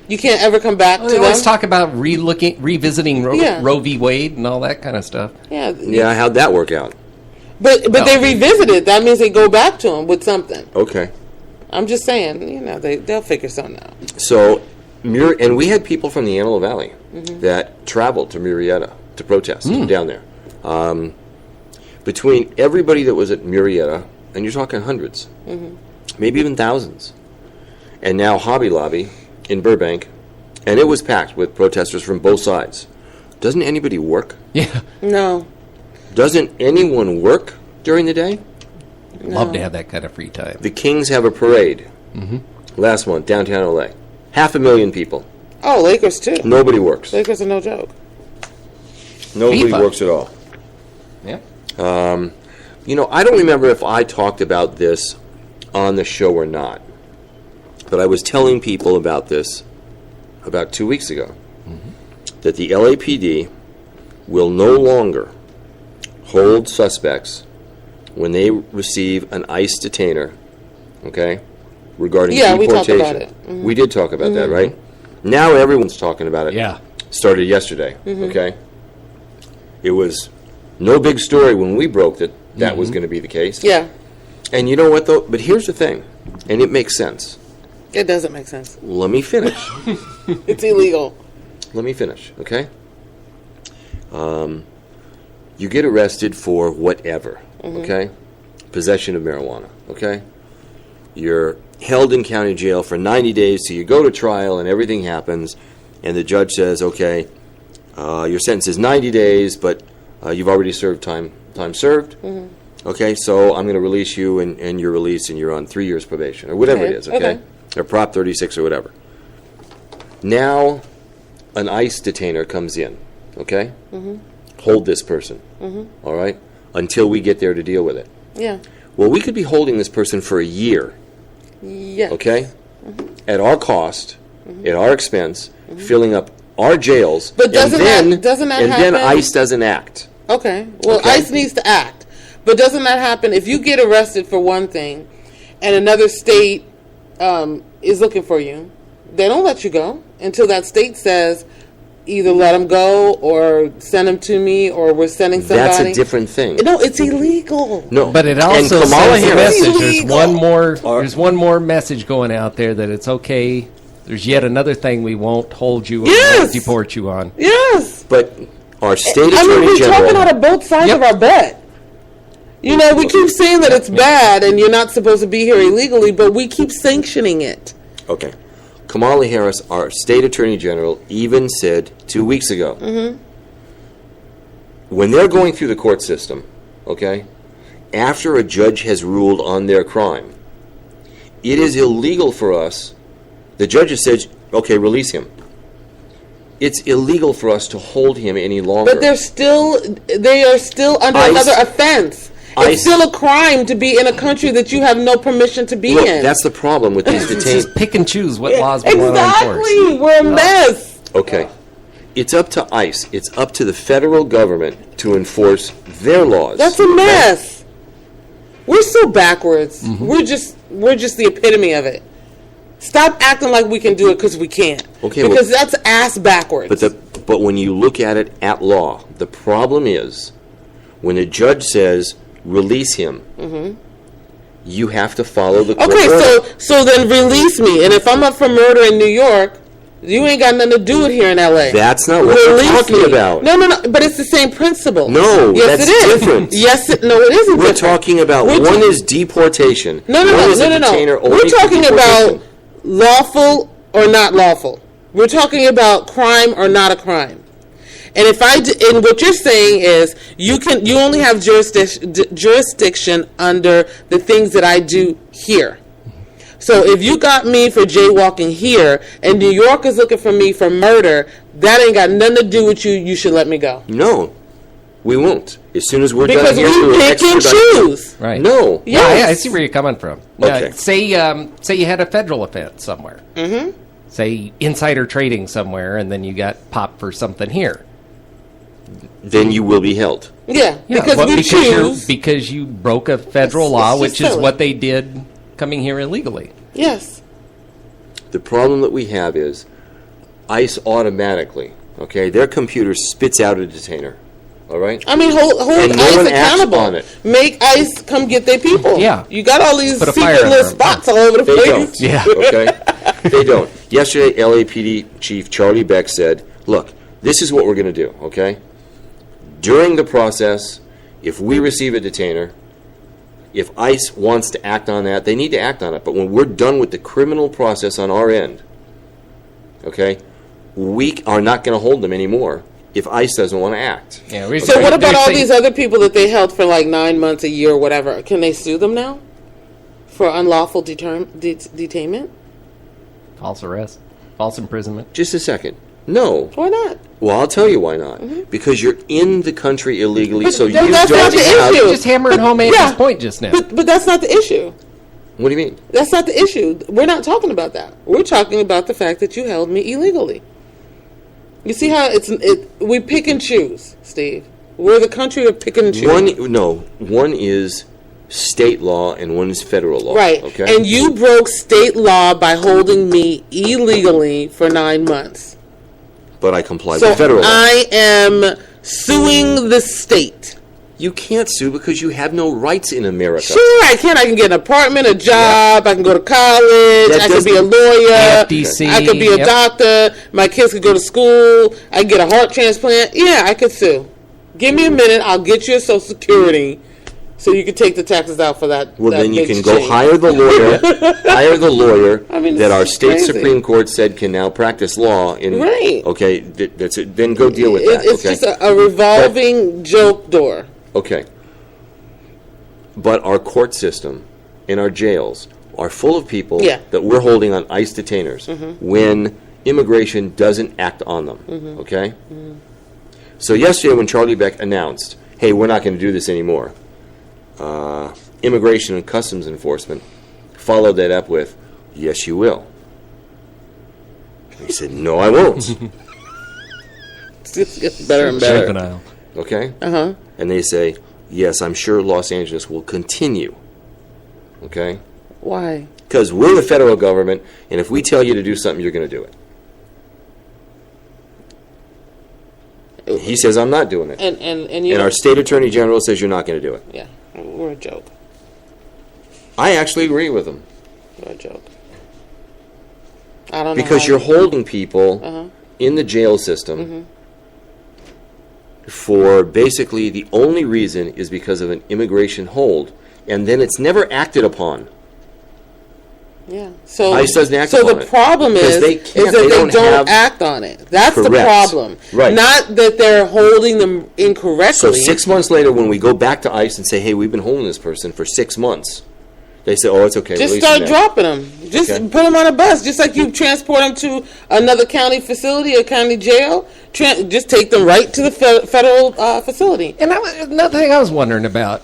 You can't ever come back to them? Let's talk about revisiting Roe v. Wade and all that kind of stuff. Yeah, how'd that work out? But they revisited. That means they go back to them with something. Okay. I'm just saying, they'll figure something out. So, and we had people from the Antelope Valley that traveled to Murrieta to protest down there. Between everybody that was at Murrieta, and you're talking hundreds, maybe even thousands, and now Hobby Lobby in Burbank, and it was packed with protesters from both sides. Doesn't anybody work? Yeah. No. Doesn't anyone work during the day? No. Love to have that kind of free time. The Kings have a parade last month, downtown LA. 500,000 people. Oh, Lakers too. Nobody works. Lakers are no joke. Nobody FIFA. works at all. Yeah. I don't remember if I talked about this on the show or not, but I was telling people about this about 2 weeks ago, that the LAPD will no longer hold suspects when they receive an ICE detainer, okay, regarding deportation. We talked about it. We did talk about that, right? Now everyone's talking about it. Yeah. Started yesterday, okay? It was no big story when we broke that was going to be the case. Yeah. And you know what, though? But here's the thing, and it makes sense. It doesn't make sense. Let me finish. It's illegal. Let me finish, okay? You get arrested for whatever, okay? Possession of marijuana, okay? You're held in county jail for 90 days, so you go to trial and everything happens, and the judge says, okay, your sentence is 90 days, but you've already served time served. Okay, so I'm going to release you, and you're released, and you're on 3 years probation, or whatever it is, okay? Or Prop 36 or whatever. Now, an ICE detainer comes in, okay? Hold this person, all right, until we get there to deal with it. Yeah. Well, we could be holding this person for a year, Yes. okay, at our cost, at our expense, filling up our jails. But doesn't that and happen? then ICE doesn't act. Okay. Well, Okay. ICE needs to act. But doesn't that happen if you get arrested for one thing and another state is looking for you? They don't let you go until that state says either let them go or send them to me or we're sending somebody. That's a different thing. No, it's illegal. No, But it also and Kamala sends a Harris- message. There's Illegal. there's one more message going out there that it's okay. There's yet another thing we won't hold you or Yes. won't deport you on. Yes. But our state I mean, attorney we're general. talking out of both sides of our bet. You know, we keep saying that it's bad and you're not supposed to be here illegally, but we keep sanctioning it. Okay. Kamala Harris, our state attorney general, even said 2 weeks ago, when they're going through the court system, okay, after a judge has ruled on their crime, it is illegal for us. The judge has said, okay, release him. It's illegal for us to hold him any longer. But they are still under ICE another offense. It's still a crime to be in a country that you have no permission to be Look, in. that's the problem with these Just detainees. pick and choose what laws we want to enforce. Exactly. We're a mess. Okay. It's up to ICE. It's up to the federal government to enforce their laws. That's a mess. We're so backwards. We're just the epitome of it. Stop acting like we can do it because we can't. Okay, because that's ass backwards. But when you look at it at law, the problem is when a judge says release him, you have to follow the court order. so then release me. And if I'm up for murder in New York, you ain't got nothing to do with here in L.A. That's not what we're talking about. No, but it's the same principle. No, yes, that's it is. different. Yes, no, it isn't. We're talking about one is deportation. No. One is a detainer only We're for talking deportation. about lawful or not lawful. We're talking about crime or not a crime. And and what you're saying is you only have jurisdiction under the things that I do here. So if you got me for jaywalking here, and New York is looking for me for murder, that ain't got nothing to do with you. You should let me go. No, we won't. As soon as we're because done here, we pick and choose. Right. No. Yes. Yeah, I see where you're coming from. Okay. Say you had a federal offense somewhere. Mm-hmm. Say insider trading somewhere, and then you got popped for something here. Then you will be held. Yeah, because we choose. Because you broke a federal law, which is what they did coming here illegally. Yes. The problem that we have is ICE automatically, okay, their computer spits out a detainer. All right? I mean, hold and no ICE one accountable. acts on it. Make ICE come get their people. Yeah. You got all these Put a secret fire little alarm. spots all over the They place. don't. Yeah. Okay? They don't. Yesterday, LAPD Chief Charlie Beck said, look, this is what we're going to do, okay? During the process, if we receive a detainer, if ICE wants to act on that, they need to act on it. But when we're done with the criminal process on our end, okay, we are not going to hold them anymore if ICE doesn't want to act. Yeah, so what about all these other people that they held for like 9 months, a year, whatever? Can they sue them now for unlawful detainment? False arrest, false imprisonment. Just a second. No. Why not? Well, I'll tell you why not. Mm-hmm. Because you're in the country illegally, But so you that's don't not the have... issue. Just hammering home Andy's point just now. But that's not the issue. What do you mean? That's not the issue. We're not talking about that. We're talking about the fact that you held me illegally. You see how we pick and choose, Steve. We're the country of pick and choose. One is state law and one is federal law. Right. Okay. And you broke state law by holding me illegally for 9 months. But I comply So with federal law. I am suing the state. You can't sue because you have no rights in America. Sure, I can. I can get an apartment, a job. I can go to college. I can be a lawyer. FDC, I could be a doctor. My kids could go to school. I can get a heart transplant. Yeah, I could sue. Give me a minute. I'll get you a Social Security so you can take the taxes out for that. Well, that then you big can go change. hire the lawyer. I mean, that our it's state crazy. Supreme Court said can now practice law. Right. Okay, that's it. Then go deal with that. It's okay? just a revolving joke door. Okay. But our court system and our jails are full of people that we're holding on ICE detainers when immigration doesn't act on them. Okay? So yesterday when Charlie Beck announced, hey, we're not going to do this anymore, Immigration and Customs Enforcement followed that up with, yes, you will. He said, no, I won't. It just gets better and better. Juvenile. Okay? Uh-huh. And they say, yes, I'm sure Los Angeles will continue. Okay? Why? Because we're the federal government, and if we tell you to do something, you're going to do it. He says, I'm not doing it. And our state attorney general says you're not going to do it. Yeah, we're a joke. I actually agree with him. We're a joke. I don't know. Because you're holding people in the jail system for basically the only reason is because of an immigration hold, and then it's never acted upon. Yeah. So ICE doesn't act so upon the it. problem Because is they that can't- they they don't, don't have- act on it. That's the Correct. problem. Right. Not that they're holding them incorrectly. So 6 months later, when we go back to ICE and say, hey, we've been holding this person for 6 months, they say, oh, it's okay. just release start them now. dropping them. Just Okay. put them on a bus. Just like you transport them to another county facility or county jail, just take them right to the federal facility. And another thing I was wondering about,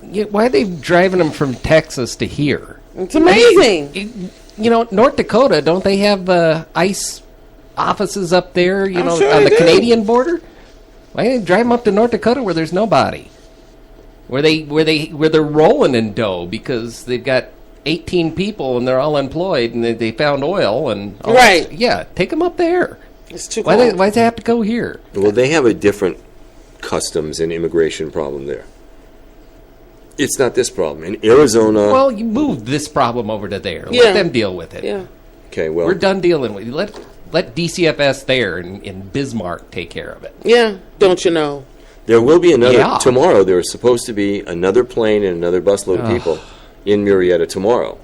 why are they driving them from Texas to here? It's amazing. North Dakota, don't they have ICE offices up there, I'm sure on they the do. Canadian border? Why don't they drive them up to North Dakota where there's nobody? Where they're rolling in dough because they've got 18 people and they're all employed and they found oil and all Right. that. Yeah, take them up there. It's too Why cold. does it have to go here? Well, they have a different customs and immigration problem there. It's not this problem. In Arizona... Well, you move this problem over to there. Yeah. Let them deal with it. Yeah. Okay, well... We're done dealing with it. Let DCFS there in Bismarck take care of it. Yeah. Don't you know? There will be another... Yeah. Tomorrow, there is supposed to be another plane and another busload of people in Murrieta tomorrow.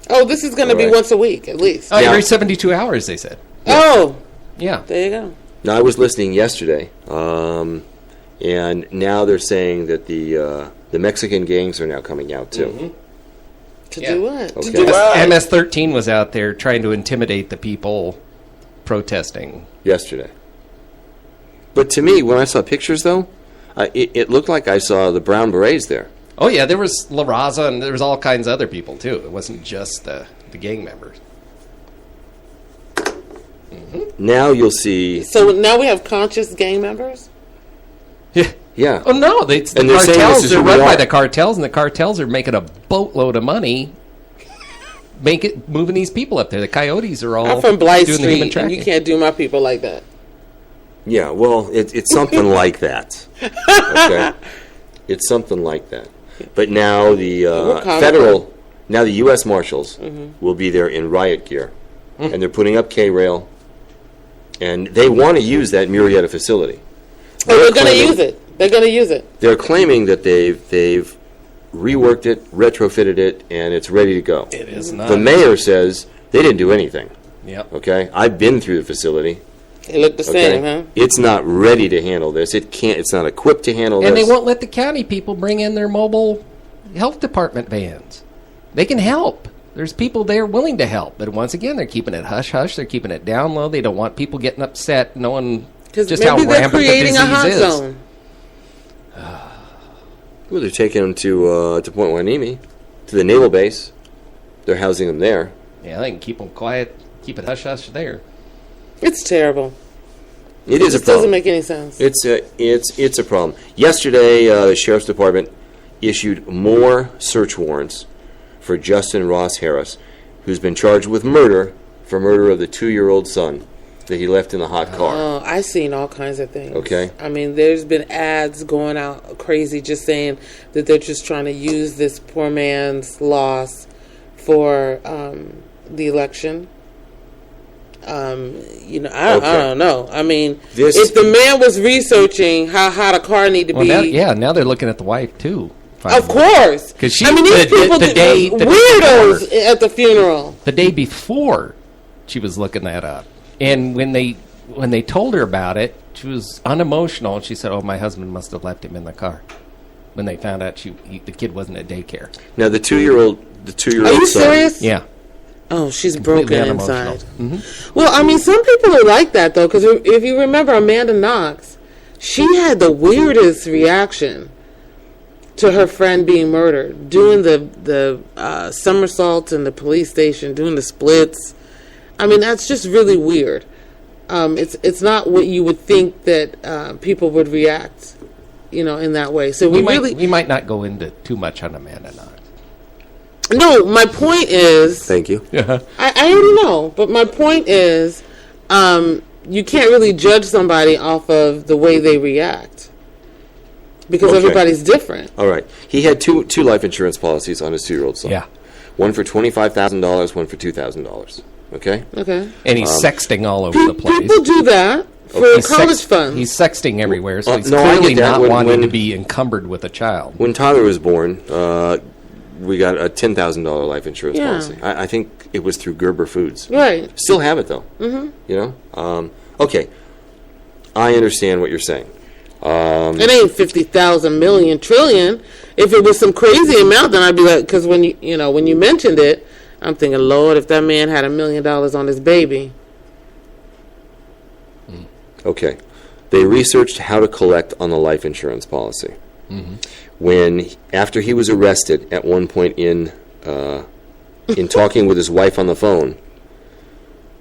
Oh, this is going to be Right. once a week at least. Oh, Yeah. every 72 hours, they said. Oh, Yeah. there you go. Now, I was listening yesterday, and now they're saying that the Mexican gangs are now coming out, too. To do what? Okay. To do what? MS-13 was out there trying to intimidate the people protesting yesterday. But to me, when I saw pictures, though, it looked like I saw the Brown Berets there. Oh, yeah, there was La Raza, and there was all kinds of other people, too. It wasn't just the gang members. Now you'll see... So now we have conscious gang members? Yeah. Oh, no, the cartels, they're run by the cartels, and the cartels are making a boatload of money moving these people up there. The coyotes are all I'm from Blythe doing the human Street, and tracking. you can't do my people like that. Yeah, well, it's something like that. Okay? It's something like that. But now the now the U.S. Marshals will be there in riot gear. And they're putting up K-Rail. And they want to use that Murrieta facility. They're going to use it. They're going to use it. They're claiming that they've reworked it, retrofitted it, and it's ready to go. It is not. The mayor says they didn't do anything. Yep. Okay? I've been through the facility. It looked the same, huh? It's not ready to handle this. It's not equipped to handle this. And they won't let the county people bring in their mobile health department vans. They can help. There's people there willing to help. But once again, they're keeping it hush-hush. They're keeping it down low. They don't want people getting upset knowing just how rampant the disease is. Maybe they're creating a hot zone. Well, they're taking them to Point Hueneme, to the naval base. They're housing them there. Yeah, they can keep them quiet, keep it hush-hush there. It's terrible. It is a problem. It doesn't make any sense. It's a problem. Yesterday, the Sheriff's Department issued more search warrants for Justin Ross Harris, who's been charged with murder for murder of the 2-year-old son that he left in the hot car. Oh, I've seen all kinds of things. Okay. I mean, there's been ads going out crazy just saying that they're just trying to use this poor man's loss for the election. I don't know. I mean, if the man was researching how hot a car need to be... Now they're looking at the wife, too. Finally. Of course. Because these people weirdos at the funeral. The day before, she was looking that up. And when they told her about it, she was unemotional. And she said, "Oh, my husband must have left him in the car." When they found out the kid wasn't at daycare. Now, the 2-year-old Are you son... serious? Yeah. Oh, she's broken inside. Mm-hmm. Well, I mean, some people are like that, though, because if you remember Amanda Knox, she had the weirdest reaction to her friend being murdered, doing the somersaults in the police station, doing the splits. I mean, that's just really weird. It's not what you would think that people would react, in that way. So we might not go into too much on Amanda Knox. No, my point is... Thank you. Yeah. I already know, but my point is you can't really judge somebody off of the way they react because everybody's different. All right. He had two life insurance policies on his 2-year-old son. Yeah. One for $25,000, one for $2,000. Okay? Okay. And he's sexting all over the place. People do that for college funds. He's sexting everywhere, so he's I clearly get that. not wanting to be encumbered with a child. When Tyler was born, we got a $10,000 life insurance policy. I think it was through Gerber Foods. Right. Still have it, though. Mm-hmm. Okay. I understand what you're saying. It ain't 50,000 million trillion. If it was some crazy amount, then I'd be like, because when you mentioned it, I'm thinking, Lord, if that man had $1 million on his baby. Okay. They researched how to collect on the life insurance policy. Mm-hmm. After he was arrested at one point in talking with his wife on the phone,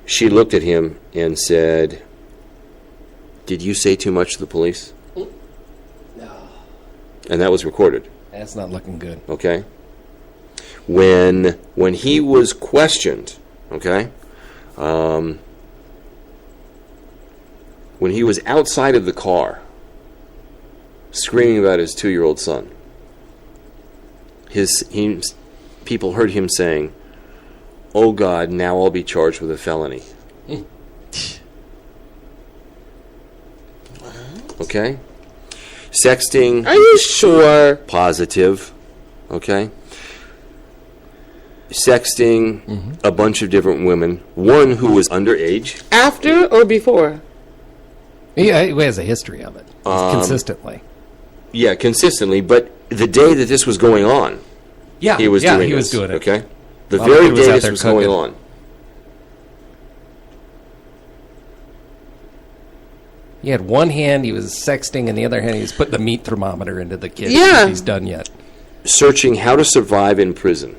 she looked at him and said, "Did you say too much to the police?" No. And that was recorded. That's not looking good. Okay. When he was questioned, okay, when he was outside of the car, screaming about his 2-year-old son, people heard him saying, "Oh God, now I'll be charged with a felony." Okay? Sexting. Are you sure? Positive. Okay? Sexting a bunch of different women. One who was underage. After or before? Yeah, he has a history of it. Consistently. Yeah, consistently. But the day that this was going on, Yeah, he was doing was doing it. Okay? The Well, he very was day out this there was going cooking. on. He had one hand, he was sexting, and the other hand, he was putting the meat thermometer into the kid. Yeah. He's done yet. Searching how to survive in prison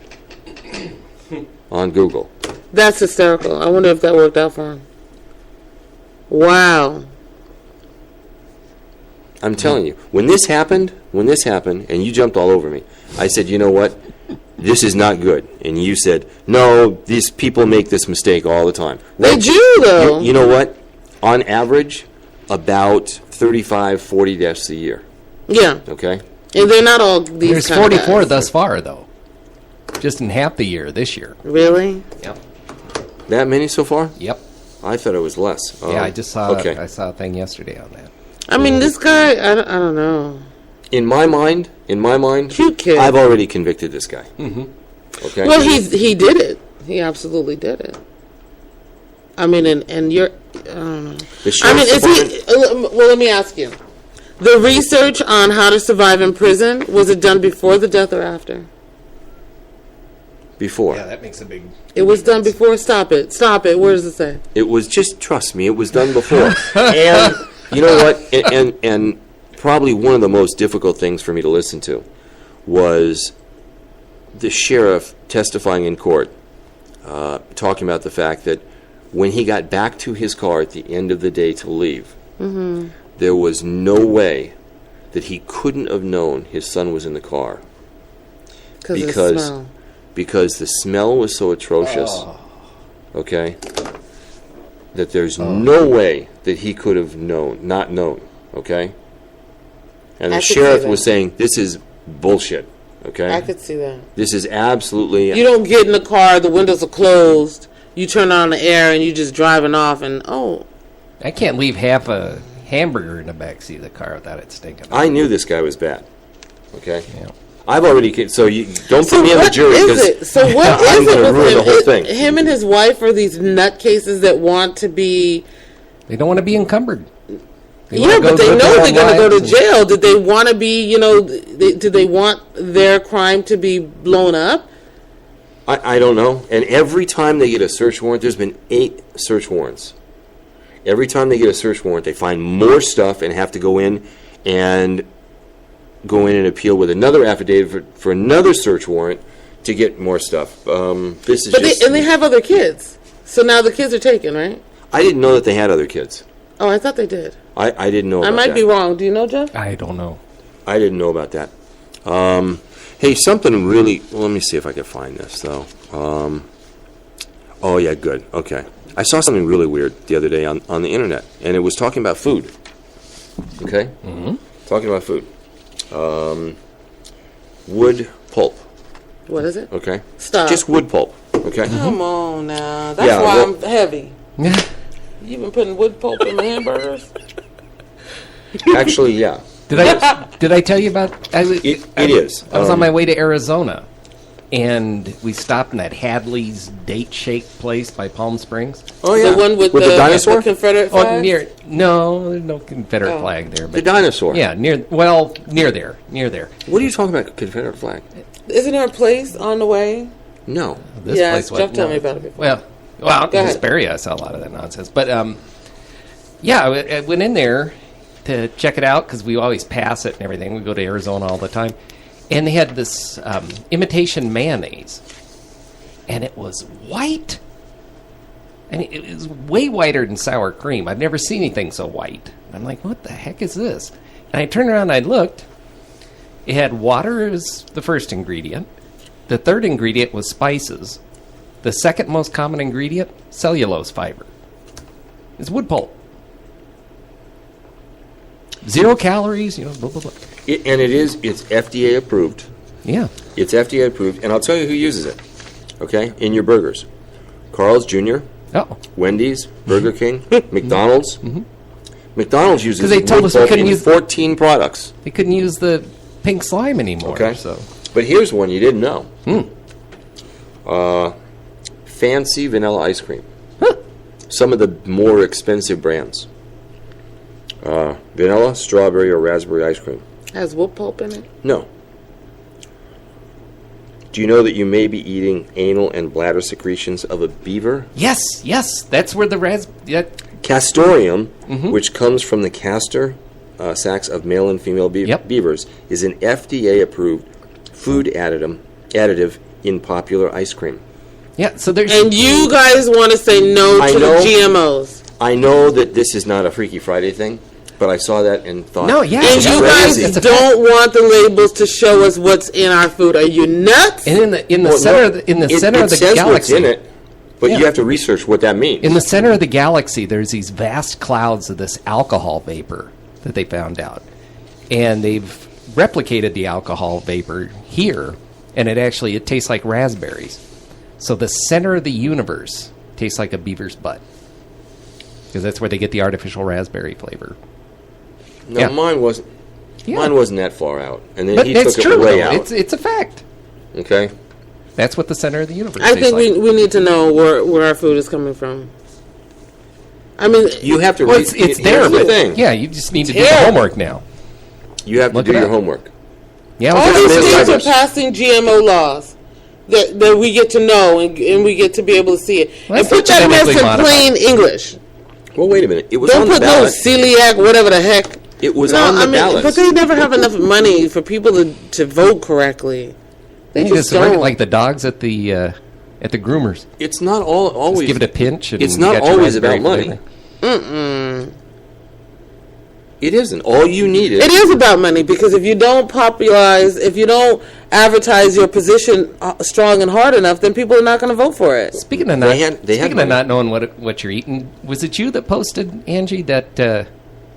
on Google. That's hysterical. I wonder if that worked out for him. Wow. I'm telling you, when this happened, and you jumped all over me, I said, you know what? This is not good. And you said, no, these people make this mistake all the time. They do, though. You know what? On average, about 35, 40 deaths a year. Yeah. Okay? And they're not all these There's kind of 44 guys. thus far, though. Just in half the year this year. Really? Yep. That many so far? Yep. I thought it was less. Yeah, I just saw. Okay. I saw a thing yesterday on that. I mean, this guy, I don't know. In my mind, Cute kid. I've already convicted this guy. Mm-hmm. Okay? Well, he did it. He absolutely did it. I mean, and you're... The I sheriff's mean, is department- he... Well, let me ask you. The research on how to survive in prison, was it done before the death or after? Before. Yeah, that makes a big. It was done before? Stop it. Stop it. Where does it say? It was just, trust me, it was done before. And you know what? And probably one of the most difficult things for me to listen to was the sheriff testifying in court, talking about the fact that when he got back to his car at the end of the day to leave, there was no way that he couldn't have known his son was in the car Because of the smell. because the smell was so atrocious, okay, that there's no way that he could have not known, okay? And I the could see sheriff that. was saying, this is bullshit, okay? I could see that. This is absolutely... You don't get in the car, the windows are closed, you turn on the air, and you just driving off, and I can't leave half a hamburger in the backseat of the car without it stinking. I knew this guy was bad, okay? Yeah. I've already... So you don't put me on the what jury is because it? So what I'm is it going to with ruin him? the whole thing. Him and his wife are these nutcases that want to be... They don't want to be encumbered. They Yeah, wanna but go they live know their they're going to own go to lives and- jail. Did they want to be, do they want their crime to be blown up? I don't know. And every time they get a search warrant, there's been 8 search warrants. Every time they get a search warrant, they find more stuff and have to go in and appeal with another affidavit for another search warrant to get more stuff. This is But just... they have other kids. So now the kids are taken, right? I didn't know that they had other kids. Oh, I thought they did. I didn't know I about might that. be wrong. Do you know, Jeff? I don't know. I didn't know about that. Hey, something really... Well, let me see if I can find this, though. Oh, yeah, good. Okay. I saw something really weird the other day on the internet, and it was talking about food. Okay? Mm-hmm. Talking about food. Wood pulp. What is it? Okay? Stop. Just wood pulp. Okay? Come on now. That's Yeah, why well- I'm heavy. You been putting wood pulp in my hamburgers? Actually, yeah. Did I tell you about? It is. I was on my way to Arizona, and we stopped in that Hadley's Date Shake place by Palm Springs. Oh, yeah. The one with the dinosaur? the Confederate Oh, flag? no, there's no Confederate flag there. The But dinosaur. yeah, near there. What are you talking about, Confederate flag? Isn't there a place on the way? No. This Yeah, place Jeff told me about it before. Well, Go in ahead. Hesperia, I saw a lot of that nonsense. But yeah, I went in there to check it out because we always pass it and everything. We go to Arizona all the time, and they had this imitation mayonnaise, and it was white. I mean, it was way whiter than sour cream. I've never seen anything so white. I'm like, what the heck is this? And I turned around and I looked. It had water as the first ingredient. The third ingredient was spices. The second most common ingredient, cellulose fiber. It's wood pulp. 0 calories, blah, blah, blah. It's FDA approved. Yeah. It's FDA approved, and I'll tell you who uses it. Okay? In your burgers. Carl's Jr., Oh. Wendy's, Burger King, McDonald's. McDonald's uses 'Cause they told wood us we pulp couldn't in use- 14 products. They couldn't use the pink slime anymore. Okay. So. But here's one you didn't know. Fancy vanilla ice cream. Some of the more expensive brands. Vanilla, strawberry, or raspberry ice cream. Has wood pulp in it? No. Do you know that you may be eating anal and bladder secretions of a beaver? Yes, that's where the Castorium, which comes from the castor sacs of male and female beavers, is an FDA-approved food additive in popular ice cream. Yeah, so there's... And you guys want to say no to the GMOs. I know that this is not a Freaky Friday thing, but I saw that and thought... No, yeah. And you guys don't want the labels to show us what's in our food. Are you nuts? And in the center of the it says galaxy... what's in it, but you have to research what that means. In the center of the galaxy, there's these vast clouds of this alcohol vapor that they found out. And they've replicated the alcohol vapor here, and it tastes like raspberries. So the center of the universe tastes like a beaver's butt. Because that's where they get the artificial raspberry flavor. No, mine wasn't. Yeah. Mine wasn't that far out, and then but he that's took true, it way though. out. It's a fact. Okay. That's what the center of the universe I think tastes like. we need to know where our food is coming from. I mean, you have to. It's there. The thing. Yeah, you just need to do the homework now. You have to do your homework. Yeah, all these states are passing GMO laws that we get to know and we get to be able to see it. Well, and put that in there some plain English. Well, wait a minute. It was Don't on the put ballot. no celiac, whatever the heck. It was on the ballot. But they never have enough money for people to vote correctly. They just don't. Like the dogs at the groomers. It's not always. Just give it a pinch. And it's not always about money. It isn't. All you need is... It is about money, because if you don't popularize, if you don't advertise your position strong and hard enough, then people are not going to vote for it. Speaking of not knowing what you're eating, was it you that posted, Angie, that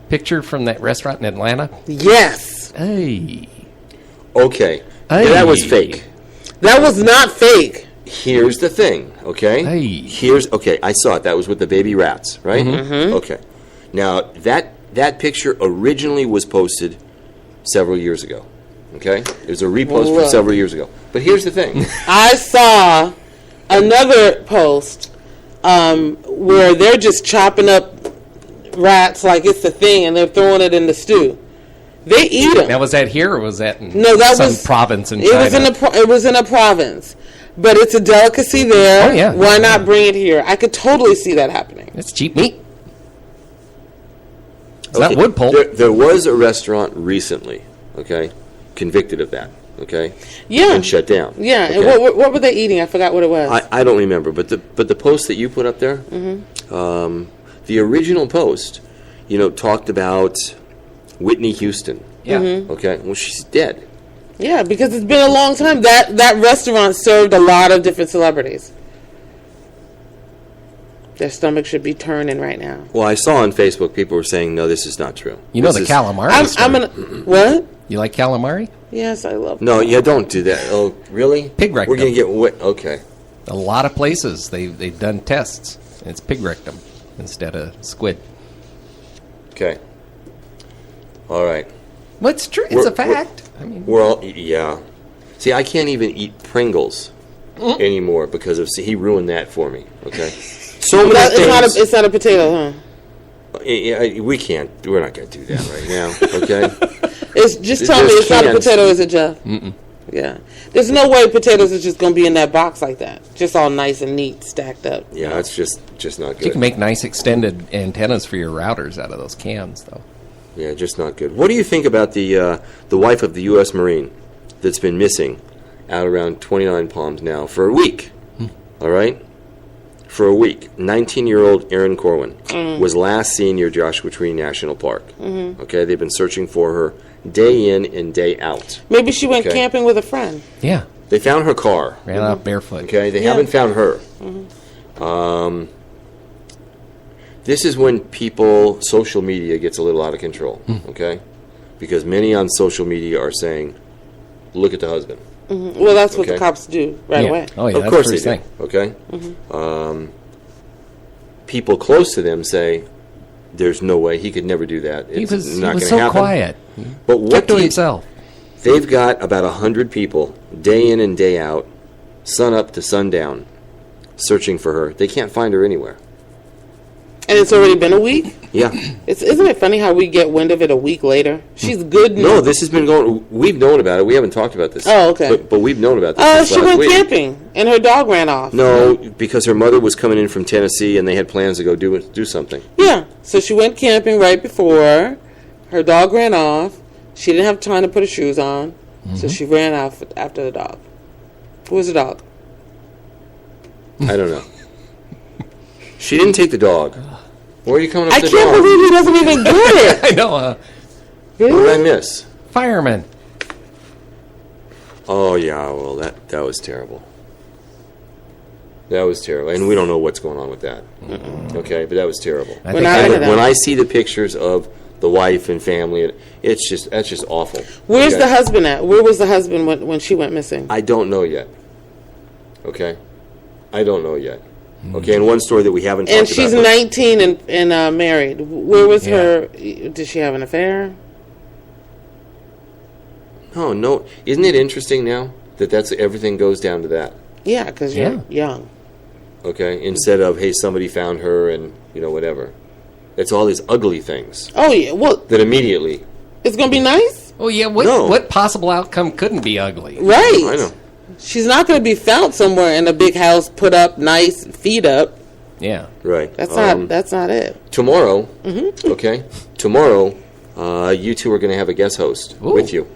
picture from that restaurant in Atlanta? Yes. Hey. Okay. Hey. That was fake. That was not fake. Here's the thing, okay? Hey. Okay, I saw it. That was with the baby rats, right? Mm-hmm. Okay. Now, that picture originally was posted several years ago, okay? It was a repost from several years ago. But here's the thing. I saw another post where they're just chopping up rats like it's a thing, and they're throwing it in the stew. They eat them. Now, was that here, or was that in some province in China? It was in a province. But it's a delicacy there. Oh, yeah. Why not bring it here? I could totally see that happening. It's cheap meat. It's not wood pulp. There was a restaurant recently, okay, convicted of that, okay? Yeah. And shut down. Yeah. Okay? And what were they eating? I forgot what it was. I don't remember, but the post that you put up there, the original post, talked about Whitney Houston. Yeah. Okay. Well, she's dead. Yeah, because it's been a long time. That restaurant served a lot of different celebrities. Their stomach should be turning right now. Well, I saw on Facebook people were saying, no, this is not true. You know the calamari what? You like calamari? Yes, I love No, yeah, don't do that. Oh, really? Pig rectum. We're going to get wet. Okay. A lot of places, they've done tests. And it's pig rectum instead of squid. Okay. All right. Well, it's true. It's a fact. We're all, yeah. See, I can't even eat Pringles anymore because of, he ruined that for me, okay? So many things. It's not a potato, huh? We can't. We're not going to do that right now. Okay. Just tell me it's not a potato, is it, Jeff? Yeah. There's no way potatoes are just going to be in that box like that, just all nice and neat, stacked up. Yeah, it's just not good. You can make nice extended antennas for your routers out of those cans, though. Yeah, just not good. What do you think about the wife of the U.S. Marine that's been missing out around 29 Palms now for a week? All right. For a week, 19-year-old Erin Corwin was last seen near Joshua Tree National Park. Okay, they've been searching for her day in and day out. Maybe she went camping with a friend. Yeah. They found her car. Ran out barefoot. Okay, they haven't found her. This is when social media gets a little out of control, okay? Because many on social media are saying, look at the husband. Well, that's what the cops do right away. Oh, yeah, of course they do. Okay. People close to them say, "There's no way he could never do that. It's not going to so happen." Quiet. But what kept to himself. They've got about 100 people, day in and day out, sun up to sundown, searching for her. They can't find her anywhere. And it's already been a week? Yeah. Isn't it funny how we get wind of it a week later? She's good now. No, this has been going... We've known about it. We haven't talked about this. Oh, okay. But we've known about this She since last went week. camping, and her dog ran off. No, because her mother was coming in from Tennessee, and they had plans to go do something. Yeah, so she went camping right before. Her dog ran off. She didn't have time to put her shoes on, so she ran off after the dog. Who was the dog? I don't know. She didn't take the dog. Where are you coming up I with the can't dog? believe he doesn't even get it. I know. What did I miss? Fireman. Oh, yeah, well, that was terrible. That was terrible. And we don't know what's going on with that. Okay, but that was terrible. We're not into that. When I see the pictures of the wife and family, that's just awful. Where's Okay? the husband at? Where was the husband when she went missing? I don't know yet. Okay? I don't know yet. Okay, and one story that we haven't talked And about. she's 19 and married. Where was her? Did she have an affair? No. Isn't it interesting now that everything goes down to that? Yeah, because you're young. Okay? Instead of, hey, somebody found her and, whatever. It's all these ugly things Oh, yeah. Well, that immediately... it's going to be nice? Oh, yeah. No. What possible outcome couldn't be ugly? Right. I know. She's not going to be found somewhere in a big house, put up, nice, feet up. Yeah. Right. That's not it. Tomorrow, okay? Tomorrow, you two are going to have a guest host with you.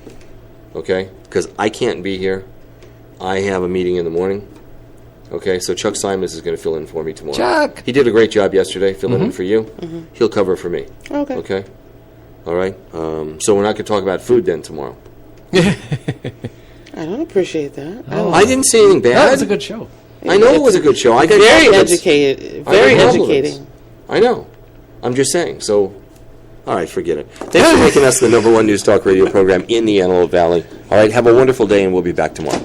Okay? Because I can't be here. I have a meeting in the morning. Okay? So Chuck Simons is going to fill in for me tomorrow. Chuck! He did a great job yesterday filling in for you. He'll cover for me. Okay. Okay? All right? So we're not going to talk about food then tomorrow. I don't appreciate that. I didn't say anything bad. That was a good show. I know it was a good show. I got Very compliments. educated. I Very got compliments. educating. I know. I'm just saying. So, all right, forget it. Thanks for making us the #1 news talk radio program in the Antelope Valley. All right, have a wonderful day, and we'll be back tomorrow.